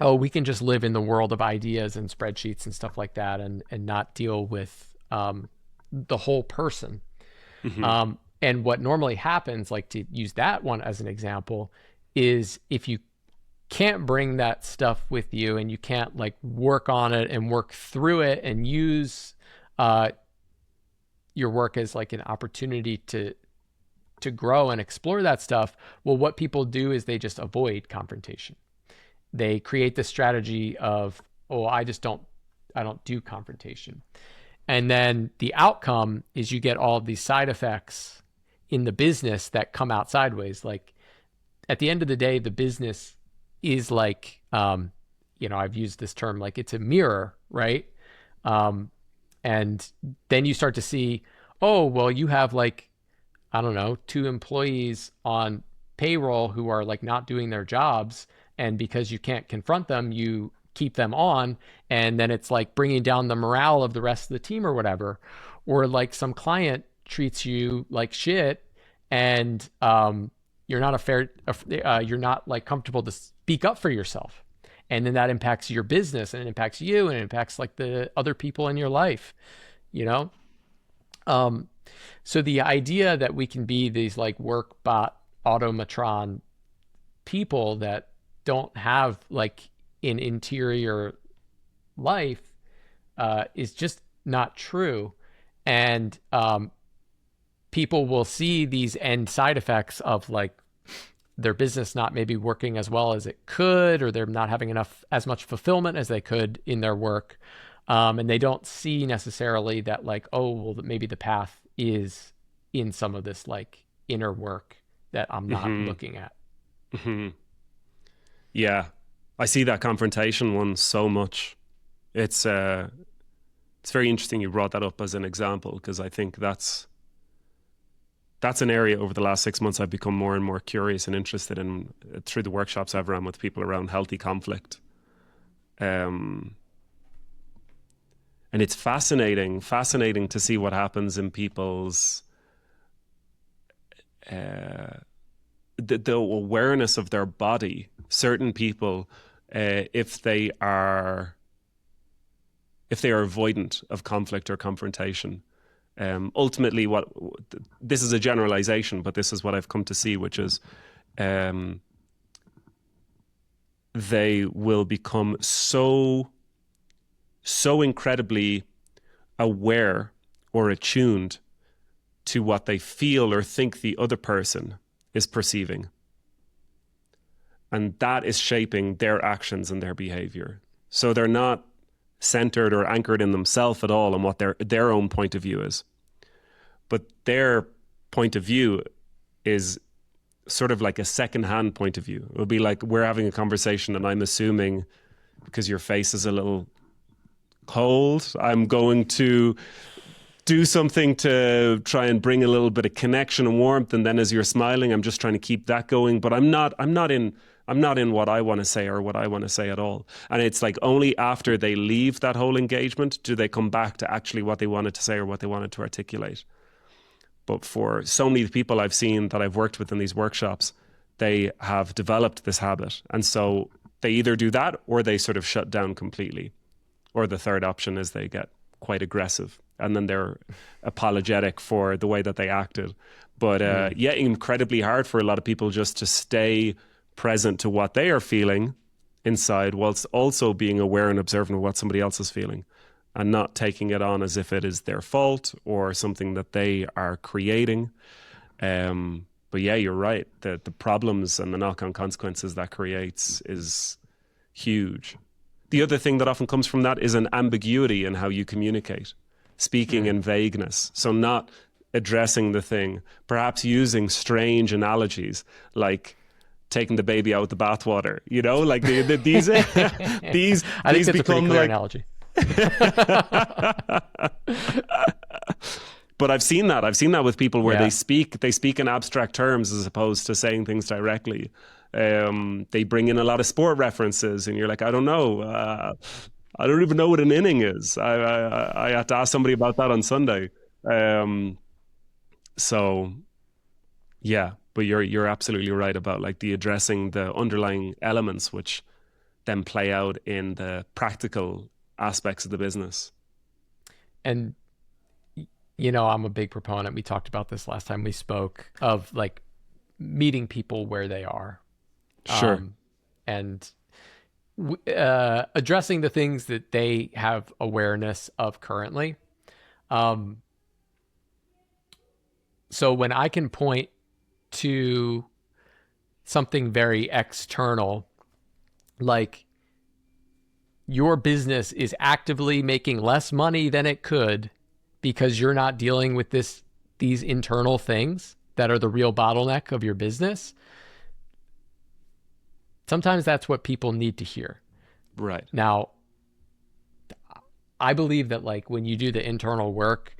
oh we can just live in the world of ideas and spreadsheets and stuff like that and not deal with the whole person. Hmm. And what normally happens, like to use that one as an example, is if you can't bring that stuff with you and you can't like work on it and work through it and use uh, your work as like an opportunity to grow and explore that stuff, well, what people do is they just avoid confrontation. They create this strategy of, oh, I don't do confrontation. And then the outcome is you get all of these side effects in the business that come out sideways. Like at the end of the day, the business is like, I've used this term, like it's a mirror, right? Um, and then you start to see, oh, well, you have like, I don't know, two employees on payroll who are like not doing their jobs. And because you can't confront them, you keep them on. And then it's like bringing down the morale of the rest of the team or whatever. or like some client treats you like shit, and you're not you're not like comfortable to speak up for yourself, and then that impacts your business, and it impacts you, and it impacts like the other people in your life, you know. Um, so the idea that we can be these like work bot automatron people that don't have like an interior life is just not true. And people will see these end side effects of like their business not maybe working as well as it could, or they're not having as much fulfillment as they could in their work. And they don't see necessarily that like, oh, well, maybe the path is in some of this like inner work that I'm not Mm-hmm. looking at. Mm-hmm. Yeah, I see that confrontation one so much. It's very interesting you brought that up as an example, because I think that's an area over the last 6 months I've become more and more curious and interested in through the workshops I've run with people around healthy conflict. Um, and it's fascinating to see what happens in people's the awareness of their body. Certain people, if they are avoidant of conflict or confrontation, ultimately, this is a generalization, but this is what I've come to see, which is they will become so incredibly aware or attuned to what they feel or think the other person is perceiving. And that is shaping their actions and their behavior. So they're not centered or anchored in themselves at all and what their own point of view is. But their point of view is sort of like a second-hand point of view. It would be like we're having a conversation and I'm assuming because your face is a little cold, I'm going to do something to try and bring a little bit of connection and warmth, and then as you're smiling, I'm just trying to keep that going. But I'm not in what I want to say or what I want to say at all. And it's like only after they leave that whole engagement do they come back to actually what they wanted to say or what they wanted to articulate. But for so many people I've seen that I've worked with in these workshops, they have developed this habit. And so they either do that or they sort of shut down completely. Or the third option is they get quite aggressive and then they're apologetic for the way that they acted. But yeah, incredibly hard for a lot of people just to stay present to what they are feeling inside whilst also being aware and observant of what somebody else is feeling and not taking it on as if it is their fault or something that they are creating. But yeah, you're right. The problems and the knock-on consequences that creates is huge. The other thing that often comes from that is an ambiguity in how you communicate, speaking in vagueness. So not addressing the thing, perhaps using strange analogies like taking the baby out with the bathwater, you know, like these these I think these that's a pretty become clear like analogy. But I've seen that with people where Yeah. they speak in abstract terms as opposed to saying things directly. They bring in a lot of sport references, and you're like, I don't know. I don't even know what an inning is. I had to ask somebody about that on Sunday. So yeah, but you're absolutely right about like the addressing the underlying elements which then play out in the practical aspects of the business. And you know, I'm a big proponent. We talked about this last time we spoke of like meeting people where they are. Sure. And addressing the things that they have awareness of currently. So when I can point to something very external, like your business is actively making less money than it could because you're not dealing with these internal things that are the real bottleneck of your business. Sometimes that's what people need to hear. Right. Now, I believe that like when you do the internal work,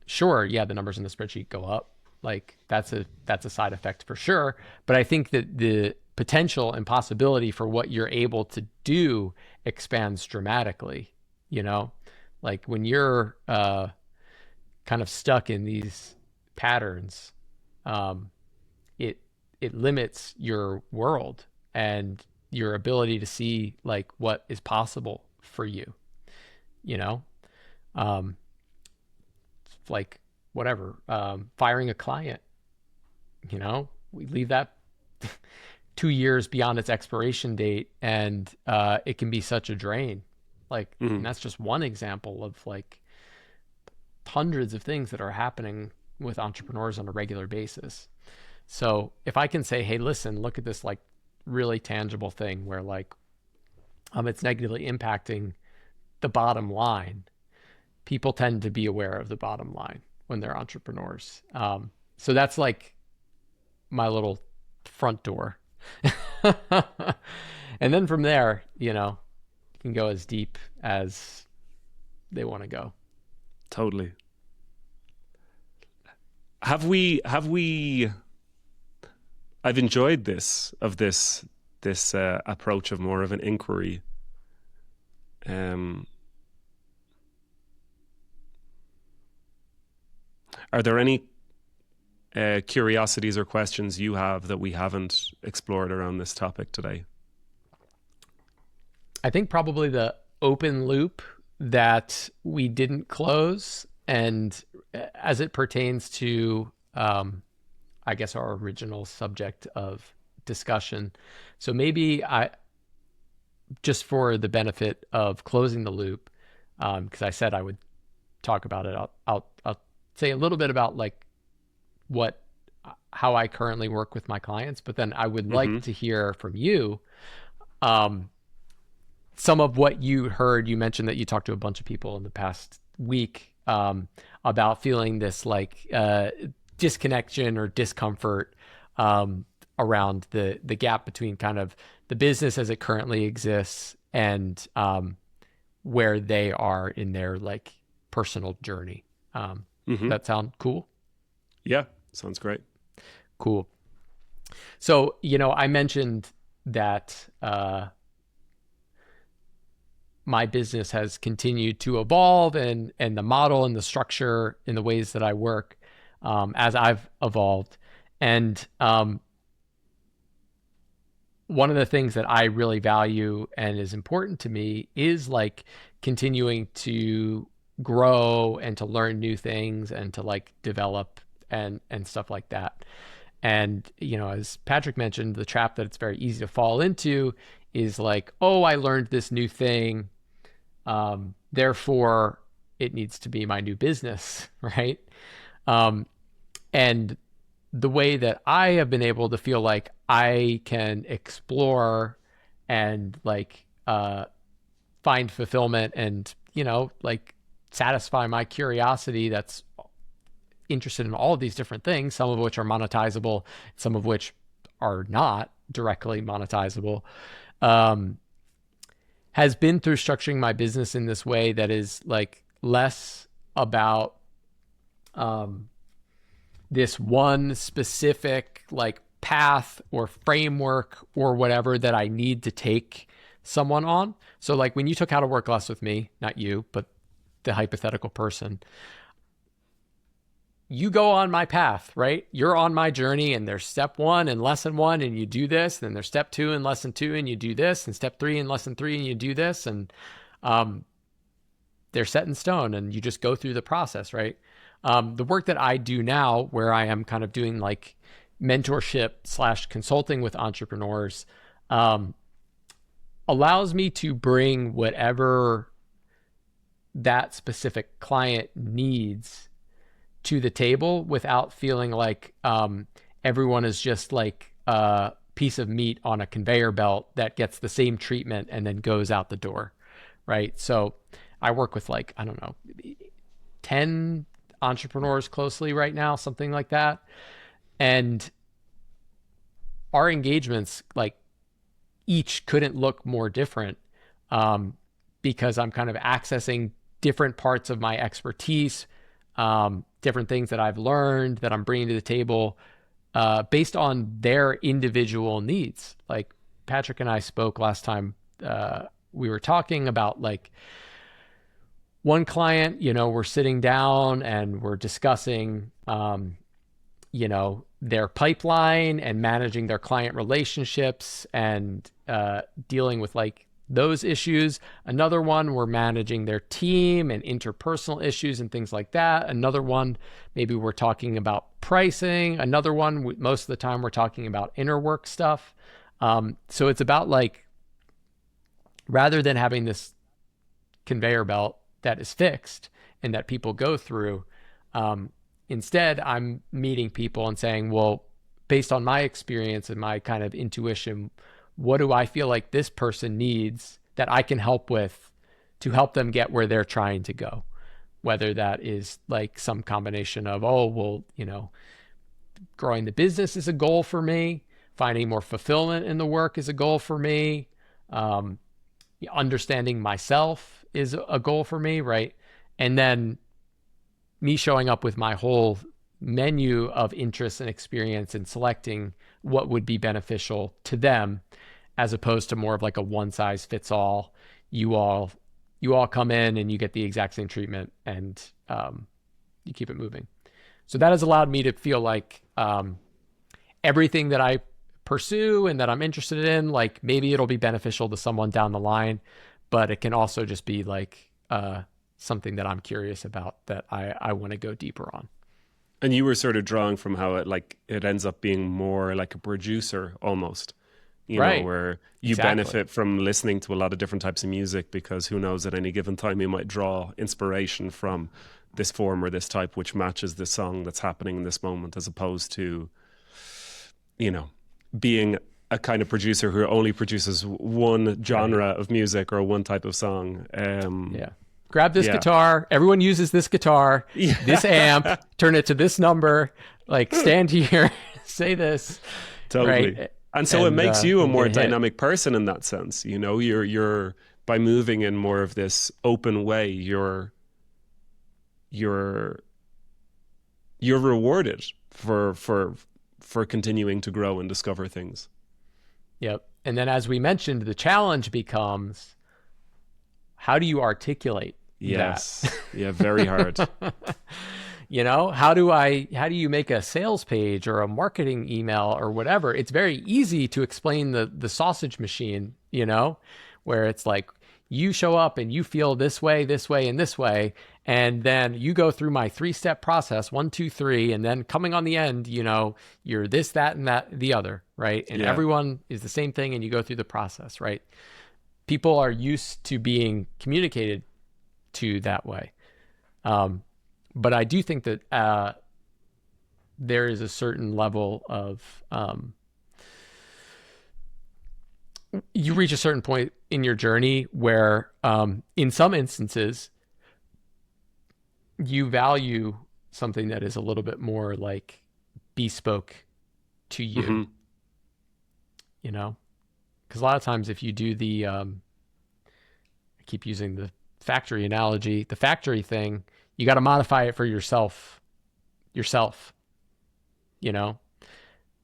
sure, yeah, the numbers in the spreadsheet go up. Like that's a side effect for sure. But I think that the potential and possibility for what you're able to do expands dramatically, you know? Like when you're kind of stuck in these patterns, um, it it limits your world and your ability to see like what is possible for you. You know, um, like whatever, firing a client. You know, we leave that 2 years beyond its expiration date, and it can be such a drain. Like, and Hmm. that's just one example of like hundreds of things that are happening with entrepreneurs on a regular basis. So if I can say, hey, listen, look at this like really tangible thing where like it's negatively impacting the bottom line, people tend to be aware of the bottom line when they're entrepreneurs. So that's like my little front door. And then from there, you can go as deep as they want to go. Totally. Have we I've enjoyed this approach of more of an inquiry. Um, are there any curiosities or questions you have that we haven't explored around this topic today? I think probably the open loop that we didn't close, and as it pertains to, I guess, our original subject of discussion. So maybe just for the benefit of closing the loop, because I said I would talk about it, I'll say a little bit about like what how I currently work with my clients, but then I would like Hmm. to hear from you, um, some of what you heard. You mentioned that you talked to a bunch of people in the past week, about feeling this like disconnection or discomfort, around the gap between kind of the business as it currently exists and, where they are in their like personal journey. Hmm. That sound cool? Yeah, sounds great. Cool. So, I mentioned that my business has continued to evolve, and the model and the structure in the ways that I work, as I've evolved. And one of the things that I really value and is important to me is like continuing to grow and to learn new things and to like develop and stuff like that. And as Patrick mentioned, the trap that it's very easy to fall into is like, oh, I learned this new thing, therefore it needs to be my new business, right? Um, and the way that I have been able to feel like I can explore and like find fulfillment and like satisfy my curiosity that's interested in all of these different things, some of which are monetizable, some of which are not directly monetizable, um, has been through structuring my business in this way that is like less about, um, this one specific like path or framework or whatever that I need to take someone on. So like when you took How to Work Less with me, not you, but the hypothetical person, you go on my path, right? You're on my journey, and there's step one and lesson one, and you do this. And then there's step two and lesson two, and you do this, and step three and lesson three, and you do this. And um, they're set in stone, and you just go through the process, right? The work that I do now, where I am kind of doing like mentorship slash consulting with entrepreneurs, um, allows me to bring whatever that specific client needs to the table without feeling like, everyone is just like a piece of meat on a conveyor belt that gets the same treatment and then goes out the door, right? So I work with like, I don't know, 10 entrepreneurs closely right now, something like that. And our engagements, like, each couldn't look more different, um, because I'm kind of accessing different parts of my expertise, different things that I've learned that I'm bringing to the table, based on their individual needs. Like Patrick and I spoke last time, we were talking about like one client, we're sitting down and we're discussing, their pipeline and managing their client relationships and dealing with like those issues. Another one, we're managing their team and interpersonal issues and things like that. Another one, maybe we're talking about pricing. Another one, most of the time, we're talking about inner work stuff. So it's about like, rather than having this conveyor belt that is fixed and that people go through, instead, I'm meeting people and saying, well, based on my experience and my kind of intuition, what do I feel like this person needs that I can help with to help them get where they're trying to go? Whether that is like some combination of, oh, well, growing the business is a goal for me. Finding more fulfillment in the work is a goal for me. Understanding myself is a goal for me, right? And then me showing up with my whole menu of interests and experience and selecting what would be beneficial to them, as opposed to more of like a one size fits all. You all come in and you get the exact same treatment, and you keep it moving. So that has allowed me to feel like everything that I pursue and that I'm interested in, like maybe it'll be beneficial to someone down the line, but it can also just be like something that I'm curious about that I want to go deeper on. And you were sort of drawing from how it ends up being more like a producer almost, Right. where you Exactly. benefit from listening to a lot of different types of music, because who knows, at any given time you might draw inspiration from this form or this type which matches the song that's happening in this moment, as opposed to, being a kind of producer who only produces one genre of music or one type of song. Yeah. Grab this Yeah. guitar. Everyone uses this guitar, Yeah. this amp, turn it to this number, like stand here, say this. Totally. Right. And so it makes you a and more get a hit. dynamic person in that sense. You're by moving in more of this open way, you're rewarded for continuing to grow and discover things. Yep. And then, as we mentioned, the challenge becomes, how do you articulate Yes. Yeah, very hard. that? How do you make a sales page or a marketing email or whatever? It's very easy to explain the sausage machine, where it's like, you show up and you feel this way, and this way. And then you go through my 3-step process, 1, 2, 3. And then coming on the end, you're this, that, and that, the other, right? And Yeah. everyone is the same thing, and you go through the process, right? People are used to being communicated to that way. But I do think that there is a certain level of, you reach a certain point in your journey where, in some instances, you value something that is a little bit more like bespoke to you, Mhm. Because a lot of times if you do I keep using the factory analogy, the factory thing, you got to modify it for yourself.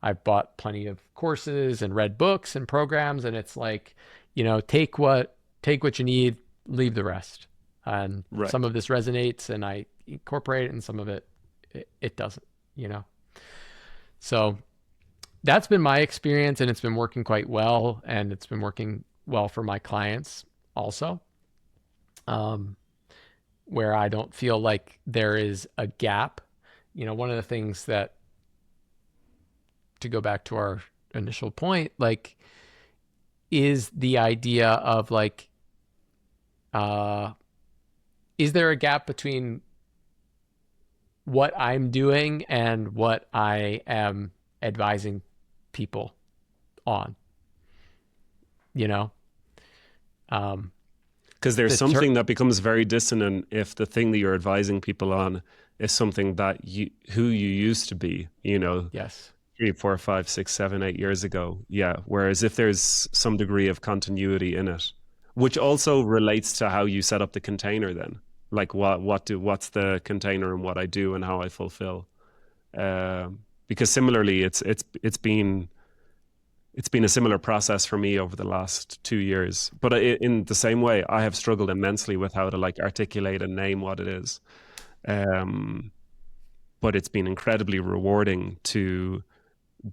I've bought plenty of courses and read books and programs, and it's like, take what you need, leave the rest. And Right. some of this resonates and I incorporate it, and some of it doesn't, So that's been my experience, and it's been working quite well, and it's been working well for my clients also. Where I don't feel like there is a gap. One of the things that, to go back to our initial point, like, is the idea of like, is there a gap between what I'm doing and what I am advising people on? Because there's The something that becomes very dissonant if the thing that you're advising people on is something that who you used to be, Yes. 3, 4, 5, 6, 7, 8 years ago. Yeah. Whereas if there's some degree of continuity in it, which also relates to how you set up the container then, like what's the container and what I do and how I fulfill. Because similarly, it's been it's been a similar process for me over the last 2 years. But in the same way, I have struggled immensely with how to like articulate and name what it is. Um, but it's been incredibly rewarding to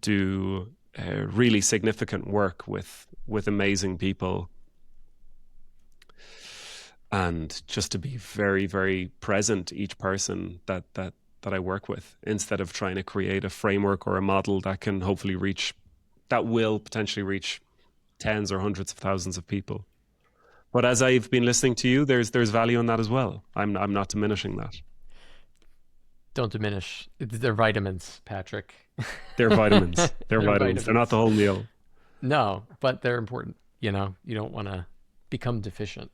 do really significant work with amazing people, and just to be very, very present to each person that I work with, instead of trying to create a framework or a model that can hopefully reach, that will potentially reach tens or hundreds of thousands of people. But as I've been listening to you, there's value in that as well. I'm not diminishing that. Don't diminish. They're vitamins, Patrick. They're vitamins. They're They're vitamins. They're not the vitamins. whole meal. No, but they're important. You know, you don't want to become deficient.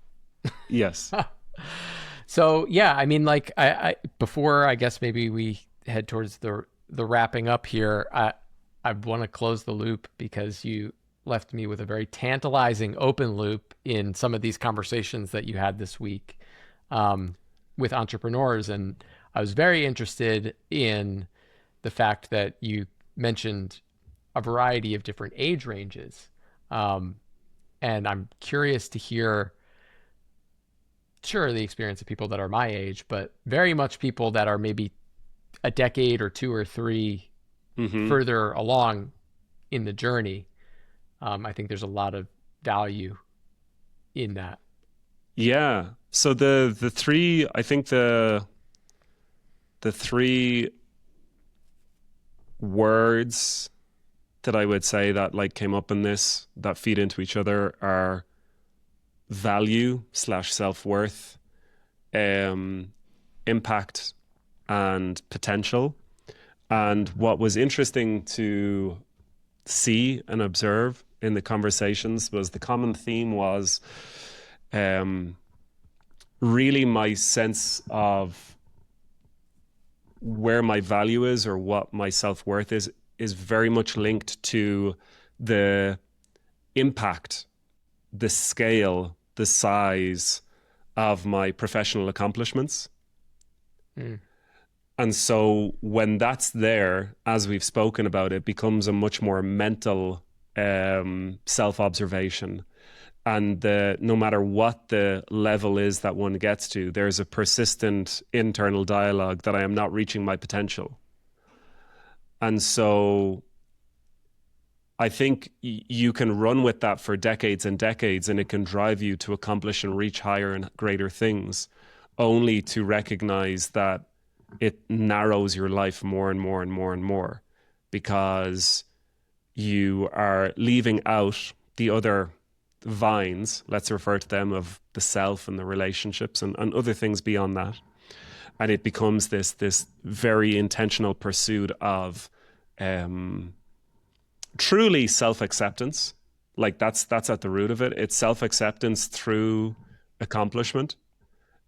Yes. So yeah, I mean, like I before I guess maybe we head towards the wrapping up here. I want to close the loop because you left me with a very tantalizing open loop in some of these conversations that you had this week with entrepreneurs, and I was very interested in the fact that you mentioned a variety of different age ranges, and I'm curious to hear sure the experience of people that are my age, but very much people that are maybe a decade or two or three Hmm. further along in the journey. I think there's a lot of value in that. Yeah. So the three, I think the three words that I would say that like came up in this that feed into each other are value slash self-worth, um, impact, and potential. And what was interesting to see and observe in the conversations was the common theme was um, really my sense of where my value is or what my self-worth is very much linked to the impact, the scale, the size of my professional accomplishments. Mm. And so when that's there, as we've spoken about, it becomes a much more mental self-observation. And no matter what the level is that one gets to, there's a persistent internal dialogue that I am not reaching my potential. And so I think you can run with that for decades and decades, and it can drive you to accomplish and reach higher and greater things, only to recognize that it narrows your life more and more and more and more, because you are leaving out the other vines, let's refer to them, of the self and the relationships and other things beyond that. And it becomes this very intentional pursuit of truly self-acceptance. Like that's at the root of it. It's self-acceptance through accomplishment,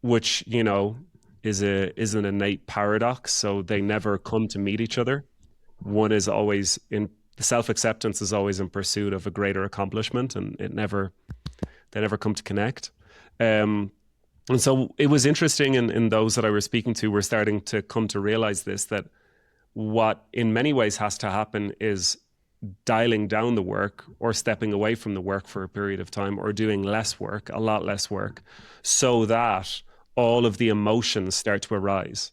which, you know, is an innate paradox. So they never come to meet each other. One is always in the self-acceptance is always in pursuit of a greater accomplishment, and they never come to connect. And so it was interesting in those that I was speaking to were starting to come to realize this, that what in many ways has to happen is dialing down the work or stepping away from the work for a period of time, or doing less work, a lot less work, so that all of the emotions start to arise.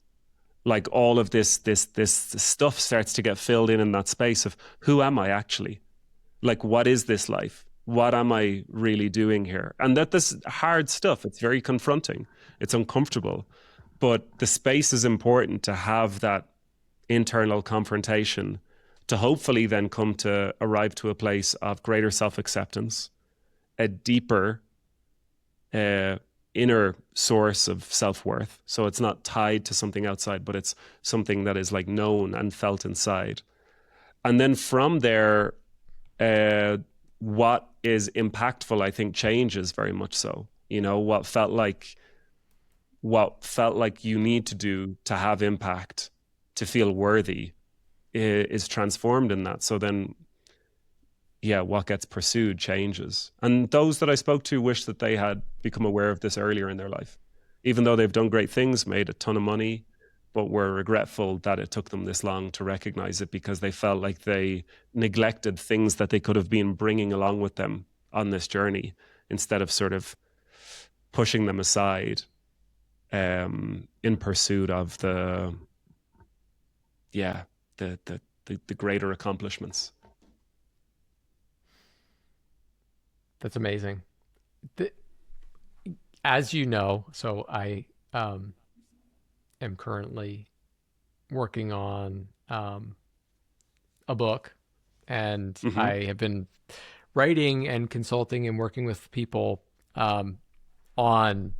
Like all of this stuff starts to get filled in that space of who am I actually? Like, what is this life? What am I really doing here? And that this hard stuff, it's very confronting. It's uncomfortable, but the space is important to have that internal confrontation to hopefully then come to arrive to a place of greater self-acceptance, a deeper inner source of self-worth. So it's not tied to something outside, but it's something that is like known and felt inside. And then from there, what is impactful, I think, changes very much so. You know, what felt like you need to do to have impact, to feel worthy, is transformed in that. So then, yeah, what gets pursued changes. And those that I spoke to wish that they had become aware of this earlier in their life, even though they've done great things, made a ton of money, but were regretful that it took them this long to recognize it, because they felt like they neglected things that they could have been bringing along with them on this journey, instead of sort of pushing them aside in pursuit of yeah, the greater accomplishments. That's amazing. The, as you know, so I am currently working on a book, and Mm-hmm. I have been writing and consulting and working with people um, on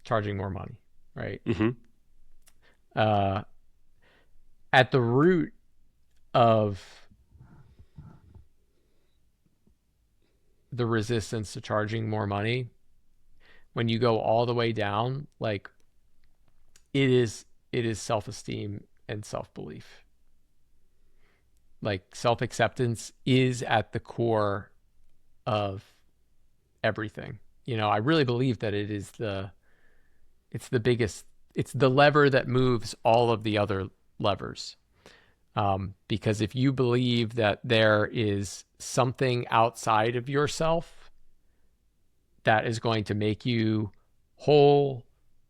charging more money, right? Mm-hmm. Uh, at the root of the resistance to charging more money, when you go all the way down, like it is self-esteem and self-belief. Like self-acceptance is at the core of everything. I really believe that it's the biggest, it's the lever that moves all of the other levers. Because if you believe that there is something outside of yourself that is going to make you whole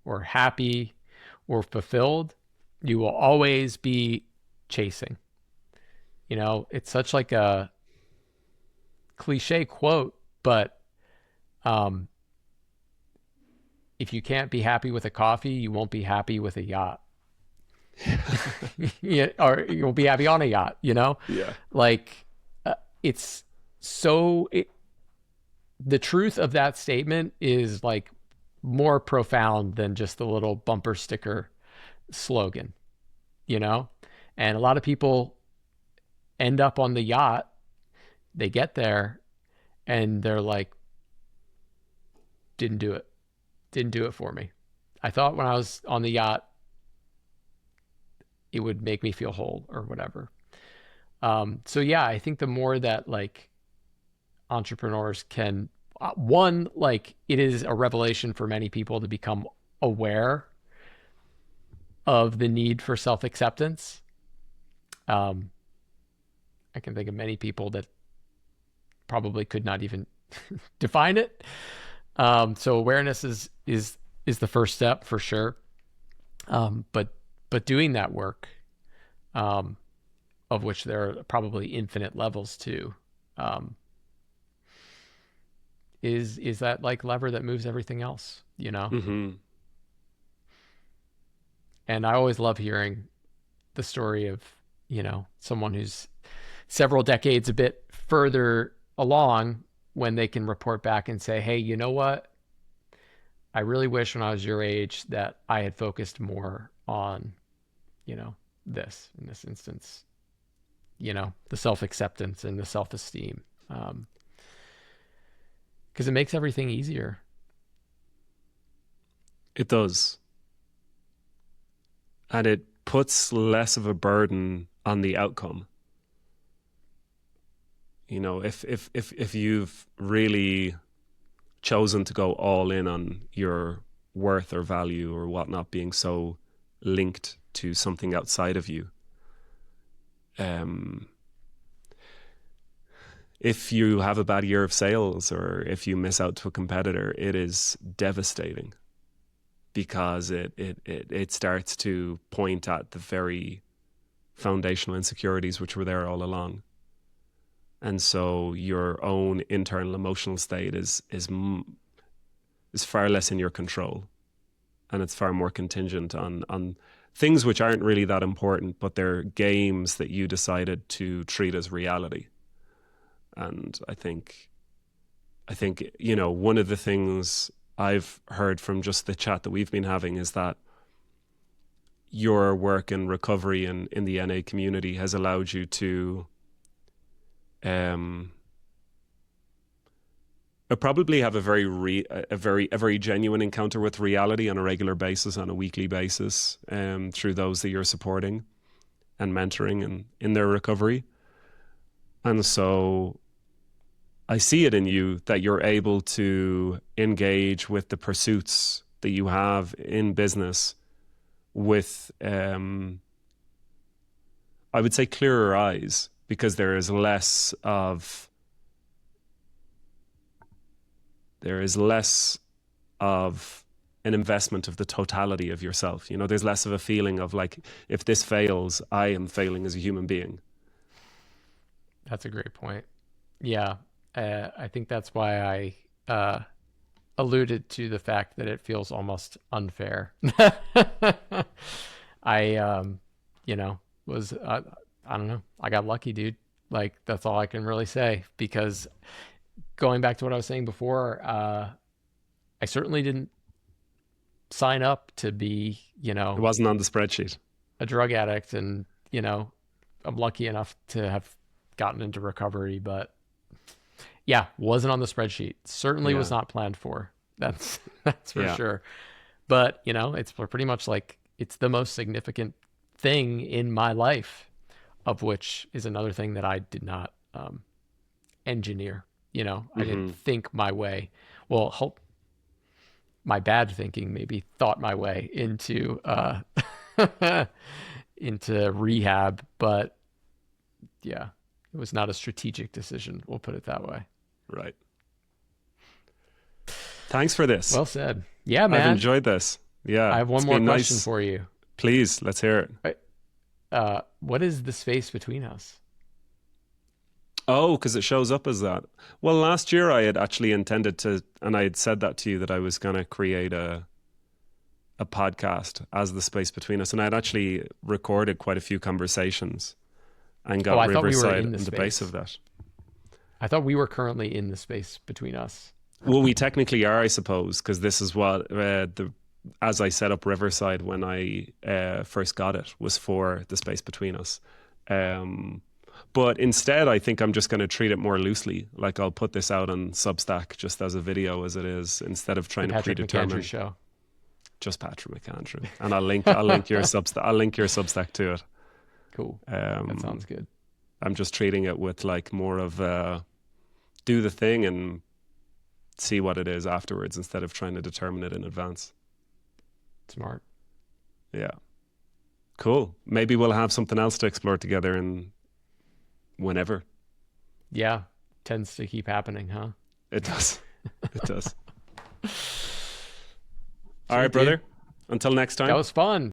or happy or fulfilled, you will always be chasing. It's such like a cliche quote, but um, if you can't be happy with a coffee, you won't be happy with a yacht. Yeah, or you'll be happy on a yacht. Yeah. Like it's so the truth of that statement is like more profound than just the little bumper sticker slogan, you know? And a lot of people end up on the yacht, they get there and they're like, didn't do it. Didn't do it for me. I thought when I was on the yacht, it would make me feel whole or whatever. So yeah, I think the more that like entrepreneurs can, one, like it is a revelation for many people to become aware of the need for self acceptance. Um, I can think of many people that probably could not even define it. So awareness is the first step for sure. But doing that work, um, of which there are probably infinite levels to, um, is that like lever that moves everything else. Mm-hmm. And I always love hearing the story of someone who's several decades a bit further along, when they can report back and say, hey, you know what, I really wish when I was your age that I had focused more on this, in this instance, the self-acceptance and the self-esteem, because it makes everything easier. It does. And it puts less of a burden on the outcome. If you've really chosen to go all in on your worth or value or whatnot being so linked to something outside of you, if you have a bad year of sales or if you miss out to a competitor, it is devastating, because it starts to point at the very foundational insecurities which were there all along. And so your own internal emotional state is far less in your control, and it's far more contingent on things which aren't really that important, but they're games that you decided to treat as reality. And I think one of the things I've heard from just the chat that we've been having is that your work in recovery and in the NA community has allowed you to probably have a very genuine encounter with reality on a regular basis, on a weekly basis, through those that you're supporting and mentoring and in their recovery. And so I see it in you that you're able to engage with the pursuits that you have in business with, I would say, clearer eyes, because there is less of an investment of the totality of yourself. You know, there's less of a feeling of like, if this fails, I am failing as a human being. That's a great point. Yeah, I think that's why I alluded to the fact that it feels almost unfair. I, you know, was I don't know. I got lucky, dude. Like that's all I can really say. Because going back to what I was saying before, I certainly didn't sign up to be, It wasn't on the spreadsheet. a drug addict, and I'm lucky enough to have gotten into recovery, but yeah, wasn't on the spreadsheet. Certainly was Yeah. not planned for. That's for Yeah. sure. But it's pretty much like it's the most significant thing in my life, of which is another thing that I did not engineer. I didn't Hmm. think my way. Well, hope my bad thinking maybe thought my way into into rehab, but yeah, it was not a strategic decision. We'll put it that way. Right. Thanks for this. Well said. Yeah, I've man. enjoyed this. Yeah. I have one It's more been question nice. for you. Please, let's hear it. What is the space between us? Oh, because it shows up as that. Well, last year I had actually intended to, and I had said that to you, that I was going to create a podcast as the space between us. And I had actually recorded quite a few conversations and Oh, got I thought we were Riverside in the in the base space. of that. I thought we were currently in the space between us. Well, we technically are, I suppose, because this is what as I set up Riverside when I first got it, was for the space between us. But instead, I think I'm just going to treat it more loosely. Like I'll put this out on Substack just as a video as it is, instead of The trying to Patrick McAndrew predetermine show. just Patrick McAndrew. And I'll link your Substack to it. Cool. That Um, sounds good. I'm just treating it with like more of do the thing and see what it is afterwards, instead of trying to determine it in advance. Smart. Yeah. Cool. Maybe we'll have something else to explore together and whenever. Yeah. Tends to keep happening, huh? It does. It does. All Sweet, right, dude. brother. Until next That time. was fun.